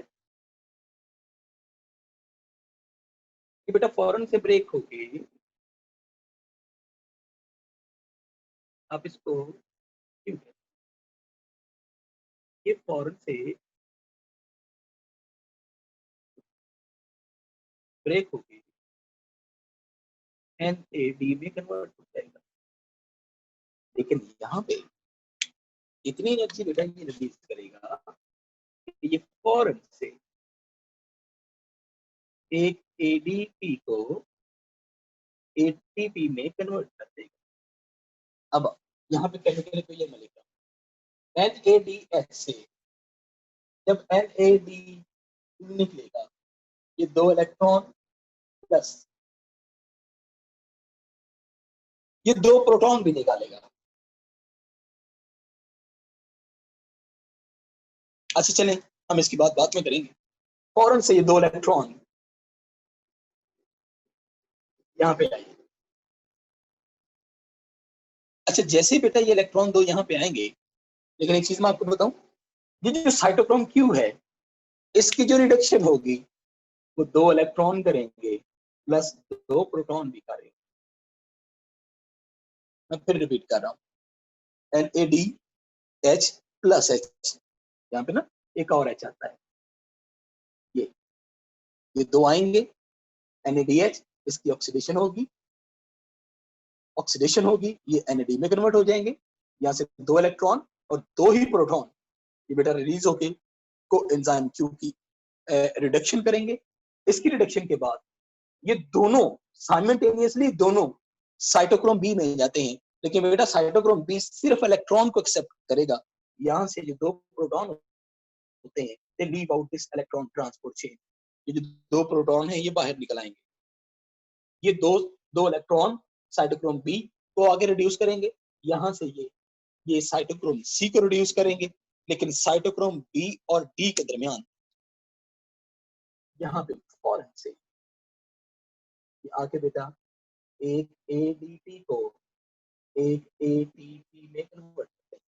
कि बेटा फौरन से ब्रेक होके आप इसको क्यों, ये फौरन से ब्रेक होके NAD में कन्वर्ट हो जाएगा, लेकिन यहाँ पे इतनी एनर्जी बेटा ये रिलीज करेगा कि ये फौरन से एक ADP को ATP में कन्वर्ट कर देगा। अब यहाँ पे केमिकल को ये मिलेगा NADH से, जब NAD निकलेगा ये 2 इलेक्ट्रॉन प्लस ये 2 प्रोटॉन भी निकालेगा। अच्छा चलें हम इसकी बात बाद में करेंगे। फौरन से ये 2 इलेक्ट्रॉन यहाँ पे आएंगे। अच्छा जैसे ही बेटा ये इलेक्ट्रॉन 2 यहाँ पे आएंगे, लेकिन एक चीज मैं आपको बताऊं, ये जो साइटोक्रोम क्यू है इसकी जो रिडक्शन होगी वो 2 इलेक्ट्रॉन करेंगे प्लस 2 प्रोटॉन भी करेंगे। मैं फिर रिपीट कर रहा हूँ, NADH प्लस H, यहाँ पे ना एक और H आता है, ये 2 आएंगे, NADH इसकी ऑक्सीडेशन होगी, ये NAD में कन्वर्ट हो जाएंगे, यहाँ से 2 इलेक्ट्रॉन और 2 ही प्रोटॉन ये बेटा रिलीज होके कोएंजाइम क्यू की रिडक्शन करेंगे। इसकी रिडक्शन के बाद ये दोनों साइमल्टेनियसली दोनों साइटोक्रोम बी में जाते हैं, लेकिन बेटा साइटोक्रोम बी सिर्फ इलेक्ट्रॉन को एक्सेप्ट करेगा। यहाँ से जो 2 प्रोटॉन होते हैं they leave out this electron transport chain, ये जो 2 प्रोटॉन है ये बाहर निकल आएंगे, ये दो इलेक्ट्रॉन साइटोक्रोम बी को आगे रिड्यूस करेंगे, यहाँ से ये साइटोक्रोम सी को रिड्यूस करेंगे, लेकिन साइटोक्रोम बी और डी के दरमियान यहाँ पे फौरन से आके बेटा एक ADP को एक ATP में कन्वर्ट करते हैं।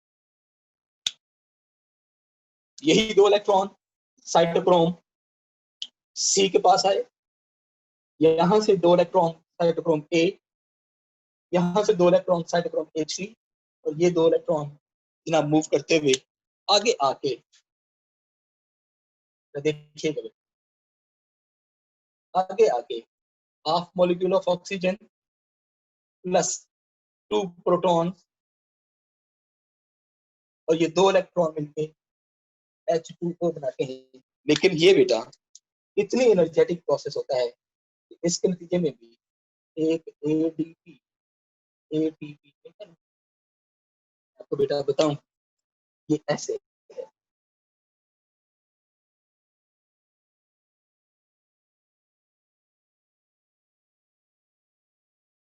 यही 2 इलेक्ट्रॉन साइटोक्रोम सी के पास आए, यहां से 2 इलेक्ट्रॉन साइटोक्रोम ए, यहां से 2 इलेक्ट्रॉन साइटोक्रोम H3, और ये 2 इलेक्ट्रॉन जनाब मूव करते हुए आगे आके देखिएगा आगे आके half molecule of oxygen plus 2 proton और ये 2 इलेक्ट्रॉन मिलके H2O बनाते हैं। लेकिन ये बेटा इतनी एनर्जेटिक प्रोसेस होता है कि इसके नतीजे में भी एक ADP ATP आपको बेटा बताऊं ये ऐसे है।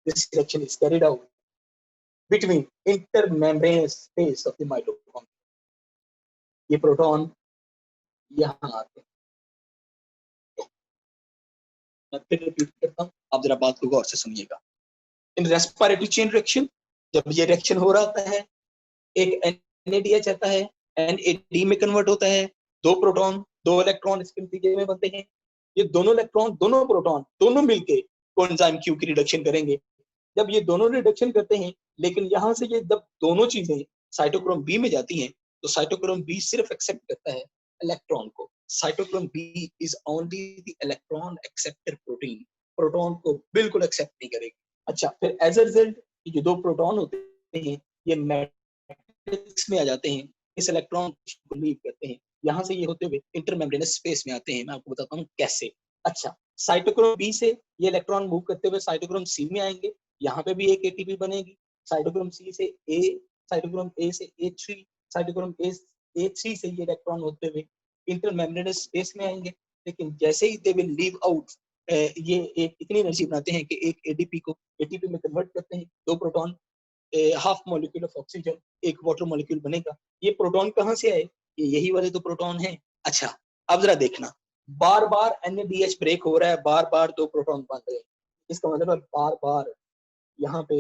This reaction is carried out between intermembranous space of the mitochondria. ये प्रोटॉन यहाँ आते हैं। मैं फिर रिपीट करता हूँ, आप जरा बात को गौर से सुनिएगा। इन रेस्पिरेटरी चेन रिएक्शन, जब ये रिएक्शन हो रहा है, एक NADH आता है, NAD में कन्वर्ट होता है, दो प्रोटॉन दो इलेक्ट्रॉन इसके नतीजे में बनते हैं। ये दोनों इलेक्ट्रॉन दोनों प्रोटॉन दोनों मिलके कोएंजाइम Q की रिडक्शन करेंगे। जब ये दोनों रिडक्शन करते हैं, लेकिन यहाँ से ये जब दोनों चीजें साइटोक्रोम बी में जाती हैं, तो साइटोक्रोम बी सिर्फ एक्सेप्ट करता है इलेक्ट्रॉन को। Cytochrome B is only the electron acceptor protein, proton को बिल्कुल एक्सेप्ट नहीं करेगी। अच्छा, फिर एज अ रिजल्ट ये दो प्रोटॉन होते हैं ये मैट्रिक्स में आ जाते हैं, इस इलेक्ट्रॉन को लीव करते हैं, यहाँ से ये होते हुए इंटरमेम्ब्रेनस स्पेस में आते हैं। मैं आपको बताता हूँ कैसे। अच्छा, साइटोक्रोम बी से ये इलेक्ट्रॉन मूव करते हुए साइटोक्रोम सी में आएंगे, यहाँ पे भी एक एटीपी बनेगी। साइटोक्रोम सी से ए, साइटोक्रोम ए से A3, साइटोक्रोम A3 से ये इलेक्ट्रॉन होते हुए इंटरमेम्ब्रेनस स्पेस में आएंगे। लेकिन जैसे ही दे विल लीव आउट, ये एक इतनी एनर्जी बनाते हैं कि एक एडीपी को एटीपी में कन्वर्ट करते हैं। दो proton, half molecule of oxygen, एक वाटर मॉलिक्यूल बनेगा। ये प्रोटॉन कहाँ से आए? ये यही वाले तो प्रोटॉन हैं। अच्छा, अब जरा देखना, बार बार NADH ब्रेक हो रहा है, बार बार दो प्रोटॉन बन रहे हैं। इसका मतलब है बार बार यहाँ पे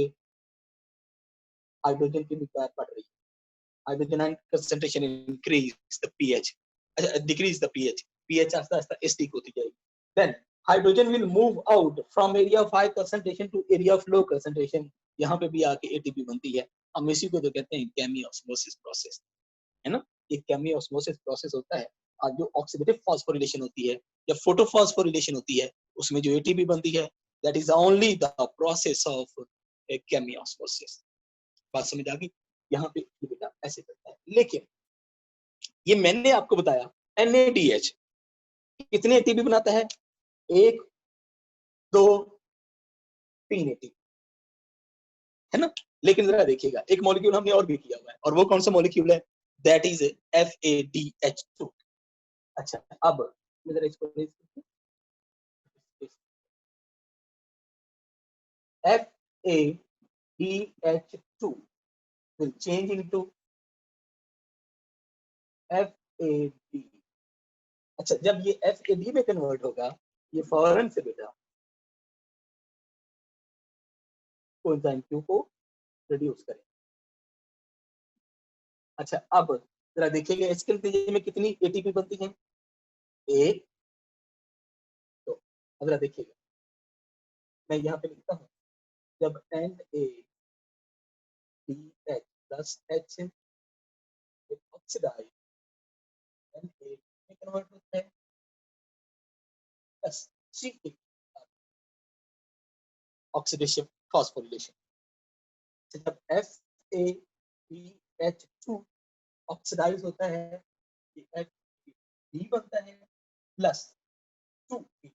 हाइड्रोजन की मिकदार बढ़ रही है। Hydrogen ion concentration increase the pH, अच्छा डिक्रीज द पीएच, पीएच आस्ता आस्ता एसिडिक होती जाएगी। Then hydrogen will move out from area of high concentration to area of low concentration. यहाँ पे भी आके एटीपी बनती है। हम इसी को तो कहते हैं केमियोस्मोसिस प्रोसेस, है ना। ये केमियोस्मोसिस प्रोसेस होता है। और जो ऑक्सीडेटिव फास्फोरिलेशन होती है या फोटोफॉस्फोरिलेशन होती है, उसमें जो एटीपी बनती है, that is only the process of chemiosmosis. बात समझ आ गई? यहाँ पे बेटा ऐसे करता है। लेकिन ये मैंने आपको बताया NADH कितने एटीपी बनाता है? 1 2 3 एटीपी, है ना। लेकिन जरा देखिएगा, एक मॉलिक्यूल हमने और भी किया हुआ है, और वो कौन सा मॉलिक्यूल है? That is FADH2। अच्छा, अब मैं जरा इसको FADH2 will change into FAD। अच्छा, जब ये FAD में कन्वर्ट होगा, ये फौरन से बेटा कोएंजाइम Q को रिड्यूस करें। अच्छा, अब जरा देखिएगा इसके नतीजे में कितनी एटीपी बनती है? 1 2। अब जरा देखिएगा, मैं यहाँ पे लिखता हूँ, जब NADH plus H oxidize Na में कन्वर्ट होता है प्लस C ऑक्सीडेशन फास्फोरिलेशन। जब FADH2 ऑक्सीडाइज होता है, FAD बनता है प्लस 2P।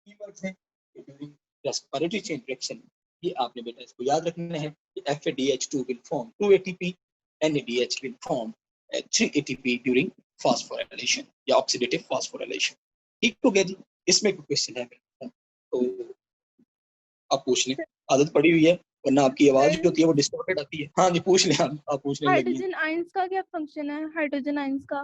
कीवर्ड्स हैं ड्यूरिंग रेस्पिरेटरी चेन रिएक्शन। ये आपने बेटा इसको याद रखना है कि FADH2 will form 2 ATP, NADH will form 3 ATP during phosphorylation या ऑक्सीडेटिव फास्फोराइलेशन। ठीक हो गया जी? इसमें कोई क्वेश्चन है तो आप पूछ लें, आदत पड़ी हुई है, वरना आपकी आवाज जो होती है वो डिस्टॉर्टेड आती है। हाँ जी, पूछ लें, आप पूछने लगी। हाइड्रोजन आयंस का क्या फंक्शन है? हाइड्रोजन आयंस का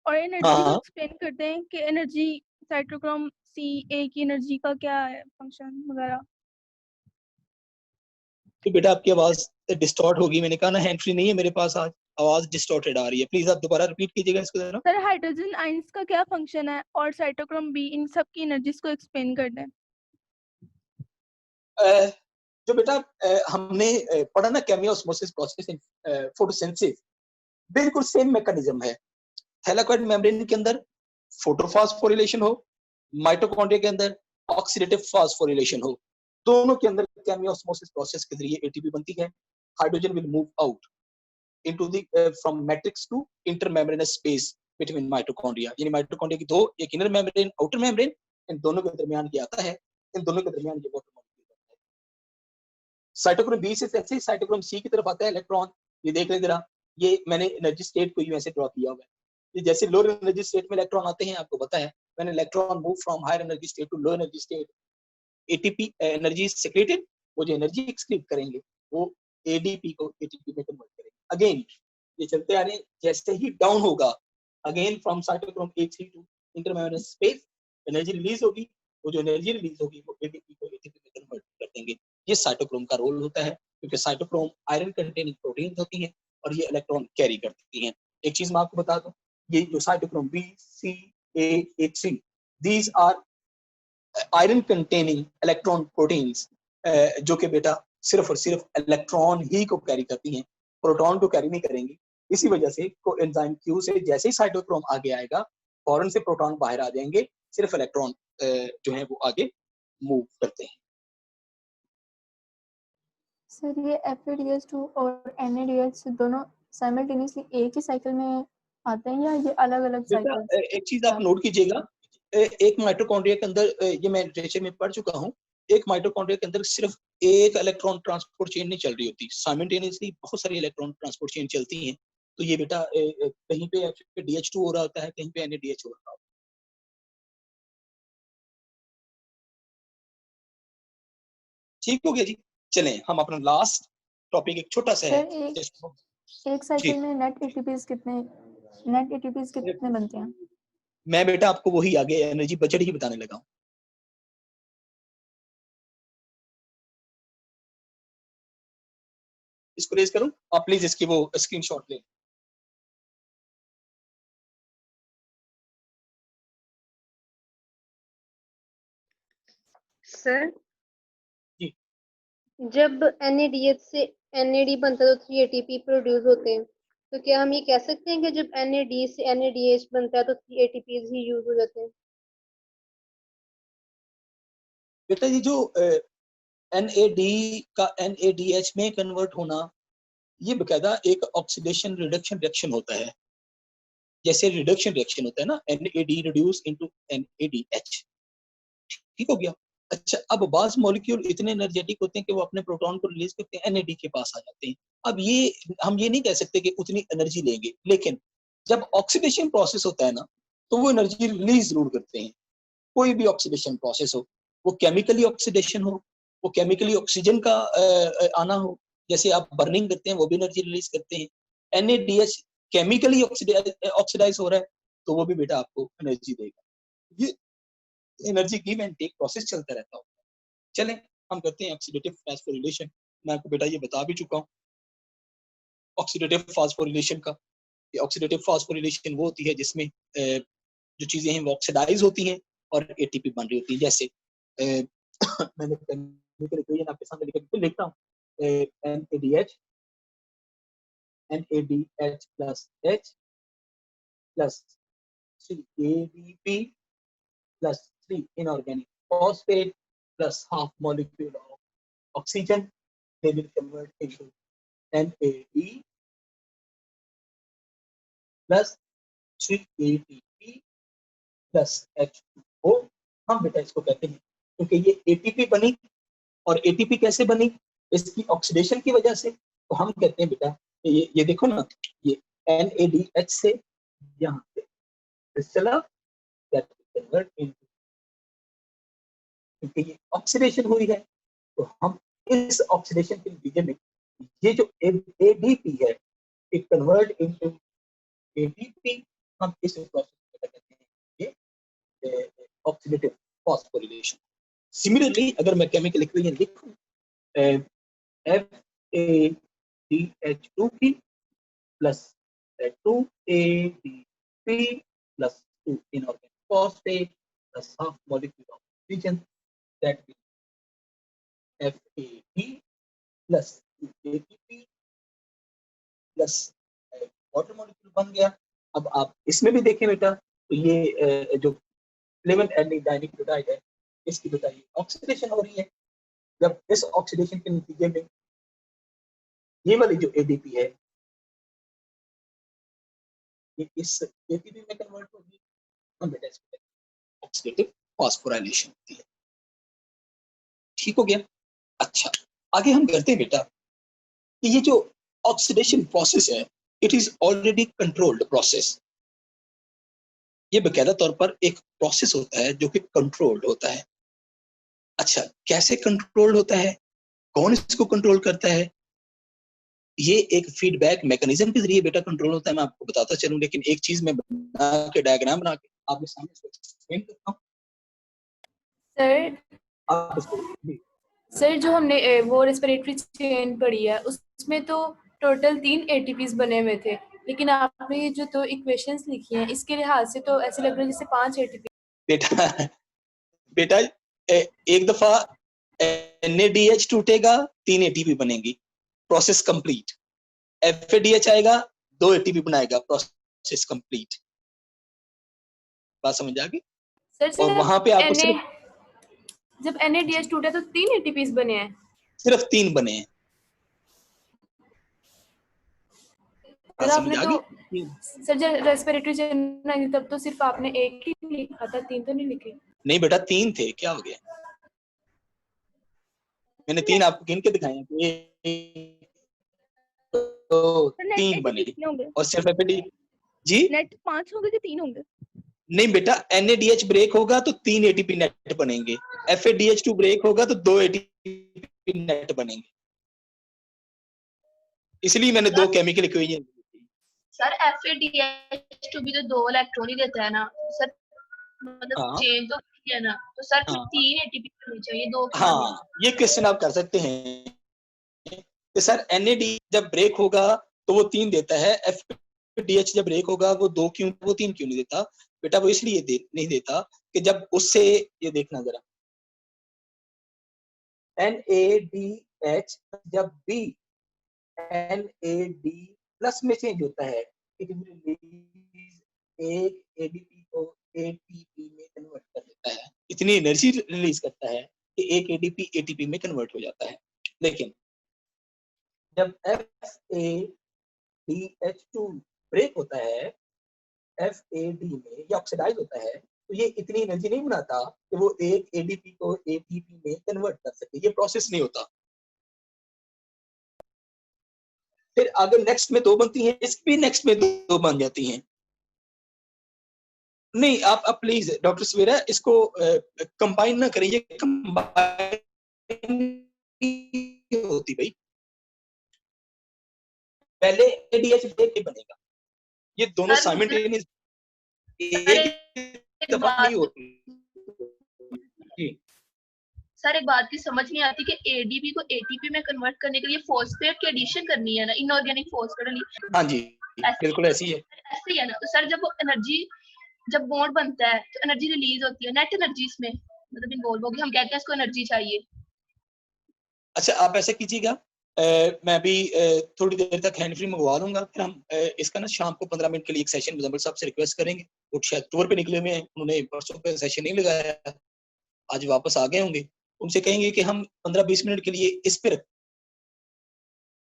और एनर्जी को एक्सप्लेन करते हैं कि एनर्जी साइटोक्रोम CA की एनर्जी का क्या है फंक्शन वगैरह। तो बेटा आपकी आवाज डिस्टॉर्ट होगी, मैंने कहा ना हैंड फ्री नहीं है मेरे पास, आज आवाज डिस्टॉर्टेड आ रही है। प्लीज आप दोबारा रिपीट कीजिएगा इसको जरा। सर, हाइड्रोजन आयंस का क्या फंक्शन है और साइटोक्रोम B, इन सब की एनर्जीज को एक्सप्लेन कर दें। जो बेटा हमने पढ़ा ना केमियोस्मोसिस प्रोसेस इन फोटोसिंथेसिस, बिल्कुल सेम मैकेनिज्म है। थैलाकोइड मेम्ब्रेन के अंदर फोटोफॉस्फोरिलेशन हो, माइटोकॉन्ड्रिया के अंदर ऑक्सीडेटिव फास्फोरिलेशन हो, दोनों के अंदर केमियोस्मोसिस प्रोसेस के जरिए एटीपी बनती है। Hydrogen will move out into the from matrix to intermembranous space between mitochondria, यानी माइटोकॉन्ड्रिया की दो, एक इनर मेम्ब्रेन आउटर मेम्ब्रेन, इन दोनों के दरमियान ये आता है, इन दोनों के दरमियान ये वाटर मॉलिक्यूल बनता है। साइटोक्रोम बी से जैसे साइटोक्रोम सी की तरफ आता है इलेक्ट्रॉन, ये देख लें जरा, ये मैंने एनर्जी स्टेट को यूं ऐसे ड्रॉ किया हुआ है। ये जैसे लोअर एनर्जी स्टेट में इलेक्ट्रॉन आते हैं, आपको पता है, when electron move from higher energy state to low energy state, ATP energy secreted, वो जो एनर्जी एक्सक्रीट करेंगे वो एडीपी को एटीपी में कन्वर्ट करेंगे। अगेन ये चलते आ रहे हैं, जैसे ही डाउन होगा again from cytochrome A3 to intermembranous space energy release होगी, वो जो एनर्जी रिलीज होगी वो एडीपी को एटीपी में कन्वर्ट कर देंगे। ये साइटोक्रोम का रोल होता है, क्योंकि साइटोक्रोम आयरन कंटेनिंग प्रोटीन होती हैं और ये इलेक्ट्रॉन कैरी करती हैं। एक चीज मैं आपको बता दूं, ये जो cytochrome B, C, A, A3 these are iron containing electron proteins, जो कि बेटा सिर्फ और सिर्फ इलेक्ट्रॉन ही को कैरी करती हैं, प्रोटॉन को कैरी नहीं करेंगी। इसी वजह से कोएंजाइम Q से जैसे ही साइटोक्रोम आगे आएगा फौरन से प्रोटॉन बाहर आ जाएंगे, सिर्फ इलेक्ट्रॉन जो है वो आगे मूव करते हैं। सर ये FADH2 और NADH दोनों साइमल्टेनियसली एक ही साइकिल में आते हैं या ये अलग अलग साइकिल? एक चीज आप नोट कीजिएगा, एक माइटोकॉन्ड्रिया के अंदर, ये मैं लिटरेचर में पढ़ चुका हूँ, एक माइटोकॉन्ड्रिया के अंदर सिर्फ एक इलेक्ट्रॉन ट्रांसपोर्ट चेन नहीं चल रही होती, साइमल्टेनियसली बहुत सारी इलेक्ट्रॉन ट्रांसपोर्ट चेन चलती हैं। तो ये बेटा कहीं पे DH2 हो रहा होता है, कहीं पे NADH हो रहा होता है। ठीक हो गया जी। चलें हम अपना लास्ट टॉपिक एक छोटा सा है। एक साइकिल में नेट एटीपीज कितने बनते हैं? मैं बेटा आपको वही आगे एनर्जी बजट ही बताने लगा हूं। इसको रेज करूं, आप प्लीज इसकी वो स्क्रीनशॉट लें। सर जी, जब NADH से NAD बनता है तो 3 ATP प्रोड्यूस होते हैं, तो क्या हम ये कह सकते हैं कि जब NAD से NADH बनता है तो 3 ATPs ही यूज हो जाते हैं? बेटा ये जो NAD का NADH में कन्वर्ट होना, ये बकायदा एक ऑक्सीडेशन रिडक्शन रिएक्शन होता है। जैसे रिडक्शन रिएक्शन होता है ना, NAD रिड्यूस इनटू NADH। ठीक हो गया। अच्छा, अब बाज मॉलिक्यूल इतने एनर्जेटिक होते हैं कि वो अपने प्रोटॉन को रिलीज करके NAD के पास आ जाते हैं। अब ये हम ये नहीं कह सकते कि उतनी एनर्जी लेंगे, लेकिन जब ऑक्सीडेशन प्रोसेस होता है ना तो वो एनर्जी रिलीज जरूर करते हैं। कोई भी ऑक्सीडेशन प्रोसेस हो, वो केमिकली ऑक्सीडेशन हो, वो केमिकली ऑक्सीजन का आना हो, जैसे आप बर्निंग करते हैं वो भी एनर्जी रिलीज करते हैं। NADH केमिकली ऑक्सीडाइज हो रहा है तो वो भी बेटा आपको एनर्जी देगा। ये energy give and take process चलता रहता है। चलें हम करते हैं ऑक्सीडेटिव फास्फोरिलेशन। मैं आपको बेटा ये बता भी चुका हूँ ऑक्सीडेटिव फास्फोरिलेशन का। ये ऑक्सीडेटिव फास्फोरिलेशन वो होती है जिसमें जो चीजें हैं वो ऑक्सीडाइज होती हैं और एटीपी बन रही होती है। जैसे मैंने इक्वेशन आपके सामने लिखता हूँ, NADH plus H plus 3 ADP plus 3 inorganic phosphate plus half molecule of oxygen, they will convert into NAD plus 3 ATP plus H2O। हम बेटा इसको कहते हैं क्योंकि ये ATP बनी, और ATP कैसे बनी, इसकी ऑक्सीडेशन की वजह से। तो हम कहते हैं बेटा ये देखो ना, ये NADH से यहाँ पे चला, कन्वर्ट इनटू, क्योंकि ये ऑक्सीडेशन हुई है तो हम इस ऑक्सीडेशन के नतीजे में ये जो ADP है इट कन्वर्ट इनटू ATP। हम इस प्रोसेस को कहते हैं ये ऑक्सीडेटिव फॉस्फोरिलेशन। सिमिलरली अगर मैं केमिकल इक्वेशन लिखूं, FADH2 plus 2ADP plus 2 inorganic phosphate plus half molecule of oxygen, that will FAD plus 2ATP plus water molecule बन गया। अब आप इसमें भी देखें बेटा, तो ये जो 11 एल्डिहाइड है, इसकी बेटा ये ऑक्सीडेशन हो रही है। जब इस ऑक्सीडेशन के नतीजे में ये वाली जो ADP है ये इस ATP में कन्वर्ट होगी, हम बेटा इसको ऑक्सीडेटिव फास्फोराइलेशन होती है। ठीक हो गया। अच्छा, आगे हम करते हैं बेटा कि ये जो ऑक्सीडेशन प्रोसेस है it is already controlled process. ये बकायदा तौर पर एक प्रोसेस होता है जो कि कंट्रोल्ड होता है। अच्छा, कैसे कंट्रोल होता है, कौन इसको कंट्रोल करता है? ये एक फीडबैक मैकेनिज्म के जरिए बेटा कंट्रोल होता है, मैं आपको बताता चलूं, लेकिन एक चीज मैं बना के डायग्राम बना के आपके सामने इसको एक्सप्लेन करता हूँ। सर आप इसको सर जो हमने वो रेस्पिरेटरी चेन पढ़ी है उसमें तो टोटल 3 एटीपीज बने हुए थे, लेकिन आपने ये जो 2 इक्वेशंस लिखी हैं इसके लिहाज से तो ऐसे लग रहा है जैसे 5 एटीपी। बेटा बेटा एक दफा NADH टूटेगा, 3 ATP बनेंगी, प्रोसेस कंप्लीट। FADH आएगा, 2 ATP बनाएगा, प्रोसेस कंप्लीट। बात समझ आ गई? सर और वहां पे आपको जब NADH टूटा तो 3 एटीपीज बने हैं। सिर्फ 3 बने हैं। बात सर समझ आपने आ तो गई? सर जब रेस्पिरेटरी चेन आई तब तो सिर्फ आपने एक ही लिखा था, 3 तो नहीं लिखे। नहीं बेटा, 3 थे, क्या हो गया? मैंने 3 आपको गिन के दिखाए हैं, तो सर नेट 3 ऐसे बने। कितने होंगे? और सिर्फ FAD जी नेट 5 होंगे कि 3 होंगे? नहीं बेटा, NADH ब्रेक होगा तो 3 ATP नेट बनेंगे, FADH2 ब्रेक होगा तो 2 ATP नेट बनेंगे। इसलिए मैंने 2 केमिकल इक्वेशन। सर FADH2 भी तो 2 इलेक्ट्रॉन ही देता है ना सर, मतलब हाँ चेन तो है ना, तो सर फिर हाँ 3 ATP होनी चाहिए, 2 क्यों नहीं? हाँ, ये क्वेश्चन आप कर सकते हैं कि सर NAD जब ब्रेक होगा तो वो 3 देता है, FADH जब ब्रेक होगा वो 2 क्यों, वो 3 क्यों नहीं देता? बेटा वो इसलिए नहीं देता कि जब उससे, ये देखना जरा, NADH जब भी NAD प्लस में चेंज होता है, इट विल रिलीज एक ADP को ATP में कन्वर्ट कर देता है, इतनी एनर्जी रिलीज करता है कि एक ADP ATP में कन्वर्ट हो जाता है। लेकिन जब FADH2 ब्रेक होता है, FAD में या ऑक्सीडाइज होता है, तो ये इतनी एनर्जी नहीं बनाता कि वो एक ADP को ATP में कन्वर्ट कर सके, ये प्रोसेस नहीं होता। फिर आगे नेक्स्ट में 2 बनती हैं, इस भी नेक्स्ट में 2 बन जाती हैं। नहीं, आप प्लीज डॉक्टर सवेरा इसको कंबाइन ना करिए, कंबाइन होती भाई, पहले ADH ब्रेक नहीं बनेगा, ये दोनों सर साइमल्टेनियस सर एक एक दफा नहीं बात होती जी। सर एक बात की समझ नहीं आती कि ADP को ATP में कन्वर्ट करने के लिए फॉस्फेट की एडिशन करनी है ना, इनऑर्गेनिक फॉस्फेट। हाँ जी, बिल्कुल ऐसी है। ऐसे ही है ना, तो सर जब वो एनर्जी, जब बॉन्ड बनता है तो एनर्जी रिलीज होती है, नेट एनर्जी इसमें मतलब इन्वॉल्व होगी, हम कहते हैं इसको एनर्जी चाहिए। अच्छा आप ऐसा कीजिएगा, मैं भी थोड़ी देर तक हैंड फ्री मंगवा लूंगा, फिर हम इसका ना शाम को 15 मिनट के लिए एक सेशन मुजम्मिल साहब से रिक्वेस्ट करेंगे, वो शायद टूर पे निकले हुए हैं, उन्होंने परसों पे सेशन नहीं लगाया, आज वापस आ गए होंगे, उनसे कहेंगे कि हम 15-20 मिनट के लिए इस पे रखते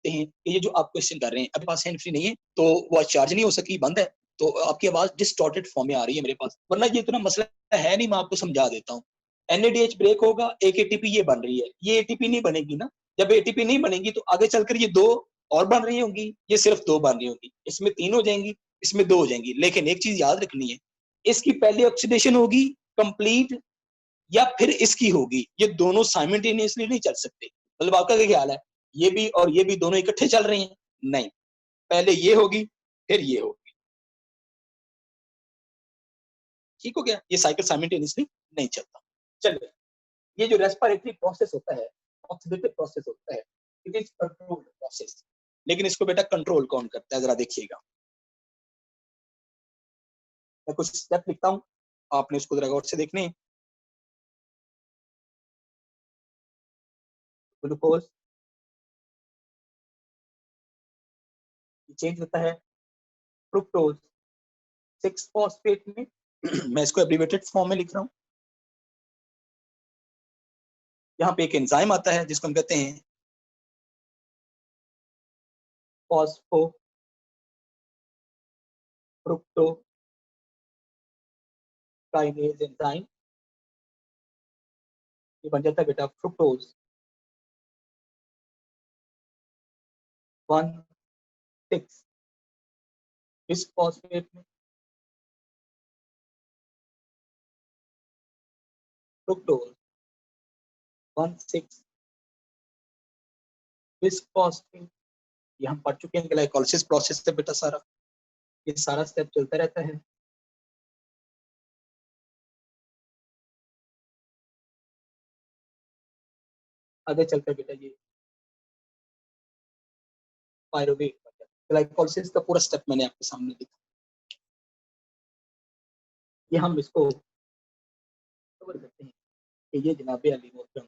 हैं कि ये जो आप क्वेश्चन कर रहे हैं, अभी पास हैंड फ्री नहीं है तो वो चार्ज नहीं हो सकी, बंद है, तो आपकी आवाज डिस्टॉर्टेड फॉर्म में आ रही है मेरे पास, वरना ये इतना मसला है नहीं, मैं आपको समझा देता हूँ। NADH ब्रेक होगा, एक ATP ये बन रही है, ये ATP नहीं बनेगी ना, जब ATP नहीं बनेगी तो आगे चलकर ये 2 और बन रही होंगी, ये सिर्फ 2 बन रही होंगी, इसमें 3 हो जाएंगी, इसमें 2 हो जाएंगी, लेकिन एक चीज याद रखनी है, इसकी पहले ऑक्सीडेशन होगी कंप्लीट या फिर इसकी होगी, ये दोनों साइमल्टेनियसली नहीं चल सकते। मतलब आपका क्या ख्याल है, ये भी और ये भी दोनों इकट्ठे चल रहे हैं? नहीं, पहले ये होगी फिर ये होगी, ठीक हो गया, ये साइकिल साइमल्टेनियसली नहीं चलता। चलिए, ये जो रेस्पिरेटरी प्रोसेस होता है, ऑक्सीडेटिव प्रोसेस होता है, इट इज कंट्रोल्ड प्रोसेस, लेकिन इसको बेटा कंट्रोल कौन करता है, जरा देखिएगा, मैं कुछ स्टेप लिखता हूं, आपने उसको जरा गौर से देखने हैं। ग्लूकोज चेंज होता है फ्रुक्टोज 6 फॉस्फेट में मैं इसको एब्रिवेटेड फॉर्म में लिख रहा हूं, यहाँ पे एक एंजाइम आता है जिसको हम कहते हैं फॉस्फो फ्रुक्टोकाइनेज एंजाइम, ये बन जाता है बेटा फ्रुक्टोज 1,6 इस फॉस्फेट में, फ्रुक्टोज 1,6 बिस फॉस्फेट। ये हम पढ़ चुके हैं ग्लाइकोलिसिस प्रोसेस से बेटा, सारा ये सारा स्टेप चलता रहता है। आगे चलकर बेटा ये पायरुवेट, ग्लाइकोलिसिस का पूरा स्टेप मैंने आपके सामने दिखा। ये हम इसको कवर करते हैं कि ये जनाबे अली मोहतरम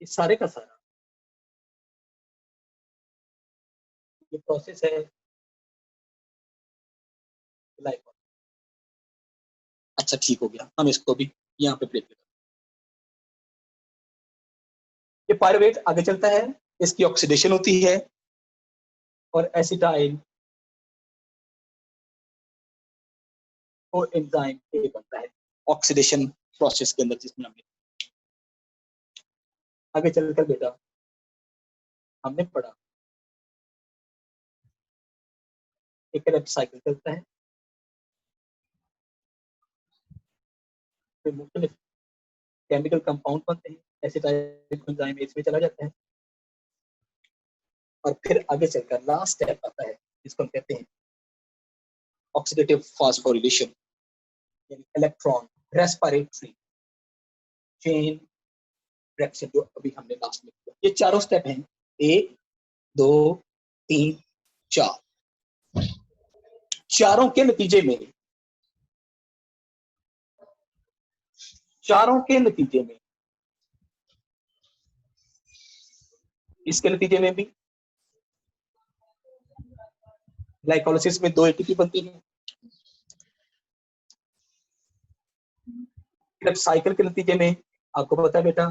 ये सारे का सारा ये प्रोसेस है ग्लाइकोलिसिस। अच्छा ठीक हो गया, हम इसको भी यहाँ पे प्लेट करें। ये पायरुवेट आगे चलता है, इसकी ऑक्सीडेशन होती है और एसिटाइल और एंजाइम ए बनता है ऑक्सीडेशन प्रोसेस के अंदर, जिसमें हमने आगे चलकर बेटा हमने पढ़ा एक रेप साइकिल चलता है, फिर मुख्तलिफ केमिकल कंपाउंड बनते हैं, एसिटाइल एंजाइम इसमें चला जाता है और फिर आगे चलकर लास्ट स्टेप आता है जिसको हम कहते हैं ऑक्सीडेटिव फास्फोरिलेशन, यानी इलेक्ट्रॉन रेस्पिरेटरी चेन रिएक्शन, जो अभी हमने लास्ट में किया। ये चारों स्टेप हैं, 1 2 3 4। चारों के नतीजे में इसके नतीजे में भी ग्लाइकोलिसिस में 2 एटीपी बनती है, क्रेब्स साइकिल के नतीजे में आपको पता है बेटा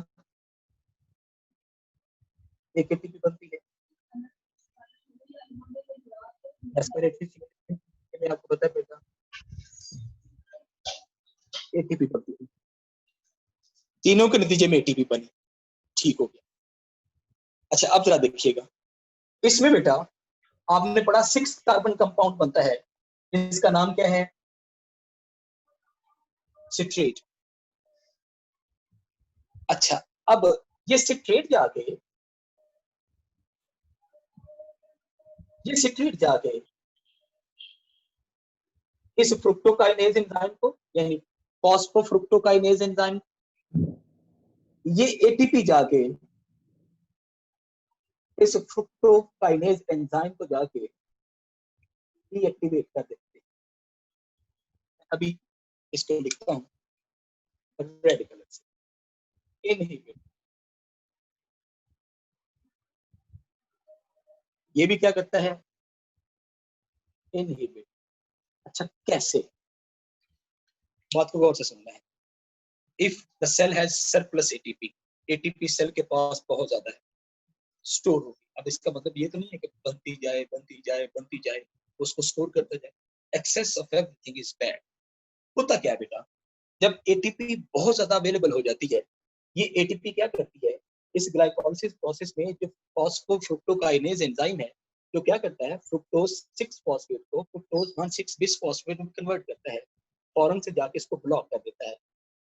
1 एटीपी बनती है, रेस्पिरेटरी में आपको पता है बेटा एटीपी बनती है। तीनों के नतीजे में एटीपी बनी, ठीक हो गया। अच्छा अब जरा देखिएगा, इसमें बेटा आपने पढ़ा 6 कार्बन कंपाउंड बनता है, इसका नाम क्या है? सिट्रेट। अच्छा अब ये सिट्रेट जाके इस फ्रुक्टोकाइनेज एंजाइम को, यानी फॉस्फोफ्रुक्टोकाइनेज एंजाइम, ये एटीपी जाके इस फ्रुक्टोकाइनेज एंजाइम को जाके डीएक्टिवेट कर देते हैं। अभी इसको लिखता हूं रेड कलर से, इनहिबिट। ये भी क्या करता है? इनहिबिट। अच्छा कैसे? बात को गौर से सुनना है। If the cell has surplus ATP, ATP cell के पास बहुत ज्यादा है, स्टोर होगी। अब इसका मतलब ये तो नहीं है कि बनती जाए उसको स्टोर करता जाए। Excess of everything is bad. होता क्या है बेटा, जब एटीपी बहुत ज्यादा अवेलेबल हो जाती है, ये एटीपी क्या करती है, इस ग्लाइकोलिसिस प्रोसेस में जो फॉस्फोफ्रुक्टोकाइनेज एंजाइम है, जो क्या करता है, फ्रुक्टोज 6 फॉस्फेट को फ्रुक्टोज 1,6 बिस फॉस्फेट में कन्वर्ट करता है, फौरन से जाके इसको ब्लॉक कर देता है।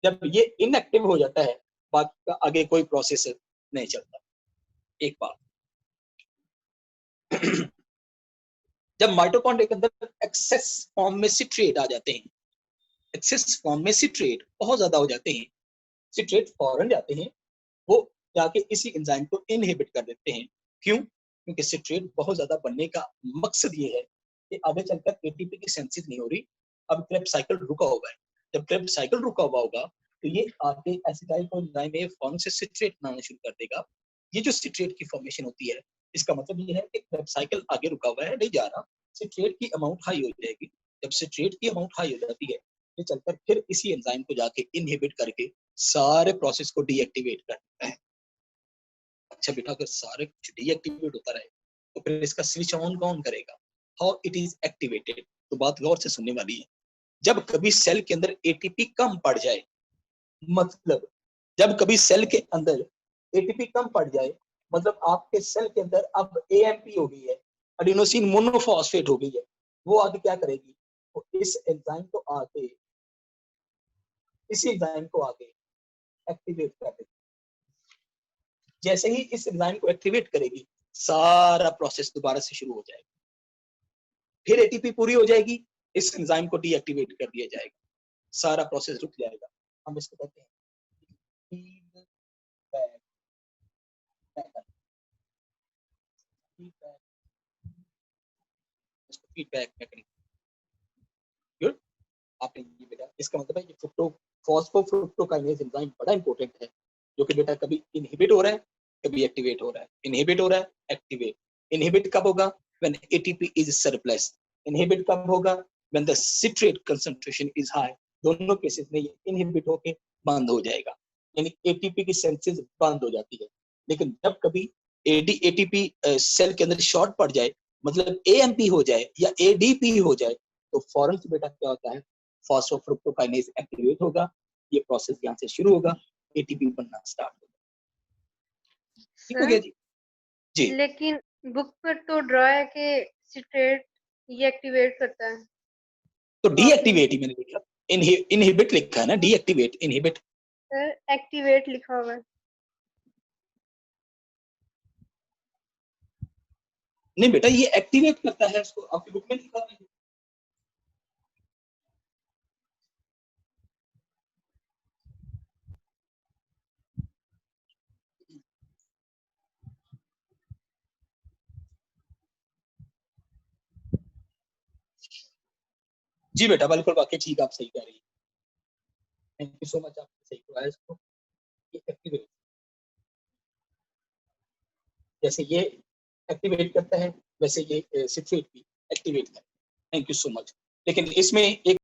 जब ये इनएक्टिव हो जाता है, बात का आगे कोई प्रोसेस नहीं चलता। एक बात जब माइटोकॉन्ड्रिया के अंदर एक्सेस फॉर्म में सिट्रेट आ जाते हैं, एक्सेस फॉर्म में सिट्रेट बहुत ज्यादा हो जाते हैं, सिट्रेट फौरन जाते हैं, वो जाके इसी एंजाइम को इनहिबिट कर देते हैं। क्यों? क्योंकि सिट्रेट बहुत ज्यादा बनने का मकसद ये है कि आगे चलकर एटीपी की सिंथेसिस नहीं हो रही, अब क्रेब्स साइकिल रुका हुआ है। जब क्रेब्स साइकिल रुका हुआ होगा तो ये आगे एसिटाइल को एंजाइम में फौरन से सिट्रेट बनाना शुरू कर देगा। ये जो सिट्रेट की फॉर्मेशन होती है, इसका मतलब ये है कि क्रेब्स साइकिल आगे रुका हुआ है, नहीं जा रहा, सिट्रेट की अमाउंट हाई हो जाएगी। जब सिट्रेट की अमाउंट हाई हो जाती है, ये चलकर फिर इसी एंजाइम को जाके इनहिबिट करके सारे प्रोसेस को डीएक्टिवेट कर देता है। अच्छा बेटा, अगर सारे कुछ डीएक्टिवेट होता रहे तो फिर इसका स्विच ऑन कौन करेगा? How it is activated? तो बात गौर से सुनने वाली है। जब कभी सेल के अंदर एटीपी कम पड़ जाए, मतलब जब कभी सेल के अंदर एटीपी कम पड़ जाए, मतलब आपके सेल के अंदर अब AMP हो गई है, एडिनोसिन मोनोफॉस्फेट हो गई है, वो आगे क्या करेगी, वो इस एंजाइम को आगे एक्टिवेट कर देगी। जैसे ही इस एंजाइम को एक्टिवेट करेगी, सारा प्रोसेस दोबारा से शुरू हो जाएगा, फिर ATP पूरी हो जाएगी, इस एंजाइम को डीएक्टिवेट कर दिया जाएगा, सारा प्रोसेस रुक जाएगा। हम इसको कहते हैं फीडबैक मैकेनिज्म। गुड, आपने ये बेटा, इसका मतलब है ये फॉस्फोफ्रुक्टोकाइनेज एंजाइम बड़ा इंपॉर्टेंट है, जो कि बेटा कभी इनहिबिट हो रहा है, कभी एक्टिवेट हो रहा है, इनहिबिट हो रहा है, एक्टिवेट। इनहिबिट कब होगा? When ATP is surplus. Inhibit कब होगा? When the citrate concentration is high. दोनों केसेस में ये इनहिबिट होके बंद हो जाएगा, यानी ATP की सेंसेस बंद हो जाती है। लेकिन जब कभी ATP सेल के अंदर शॉर्ट पड़ जाए, मतलब AMP हो जाए या ADP हो जाए, तो फौरन से बेटा क्या होता है, फॉस्फोफ्रुक्टोकाइनेज एक्टिवेट होगा, ये प्रोसेस यहाँ से शुरू होगा, ATP बनना स्टार्ट होगा। ठीक हो गया जी? जी। लेकिन बुक पर तो ड्रॉ है कि सिट्रेट ये एक्टिवेट करता है। तो डीएक्टिवेट ही मैंने लिखा, इनहिबिट लिखा है ना, डीएक्टिवेट, इनहिबिट। सर एक्टिवेट लिखा हुआ है। नहीं बेटा, ये एक्टिवेट करता है, इसको आपकी बुक में लिखा है। जी बेटा, बिल्कुल वाकई ठीक, आप सही कह रही है। थैंक यू सो मच, आपने सही करवाया इसको। ये एक्टिवेट, जैसे ये एक्टिवेट करता है, वैसे ये सिट्रेट भी एक्टिवेट करता है। Thank you so much. लेकिन इसमें एक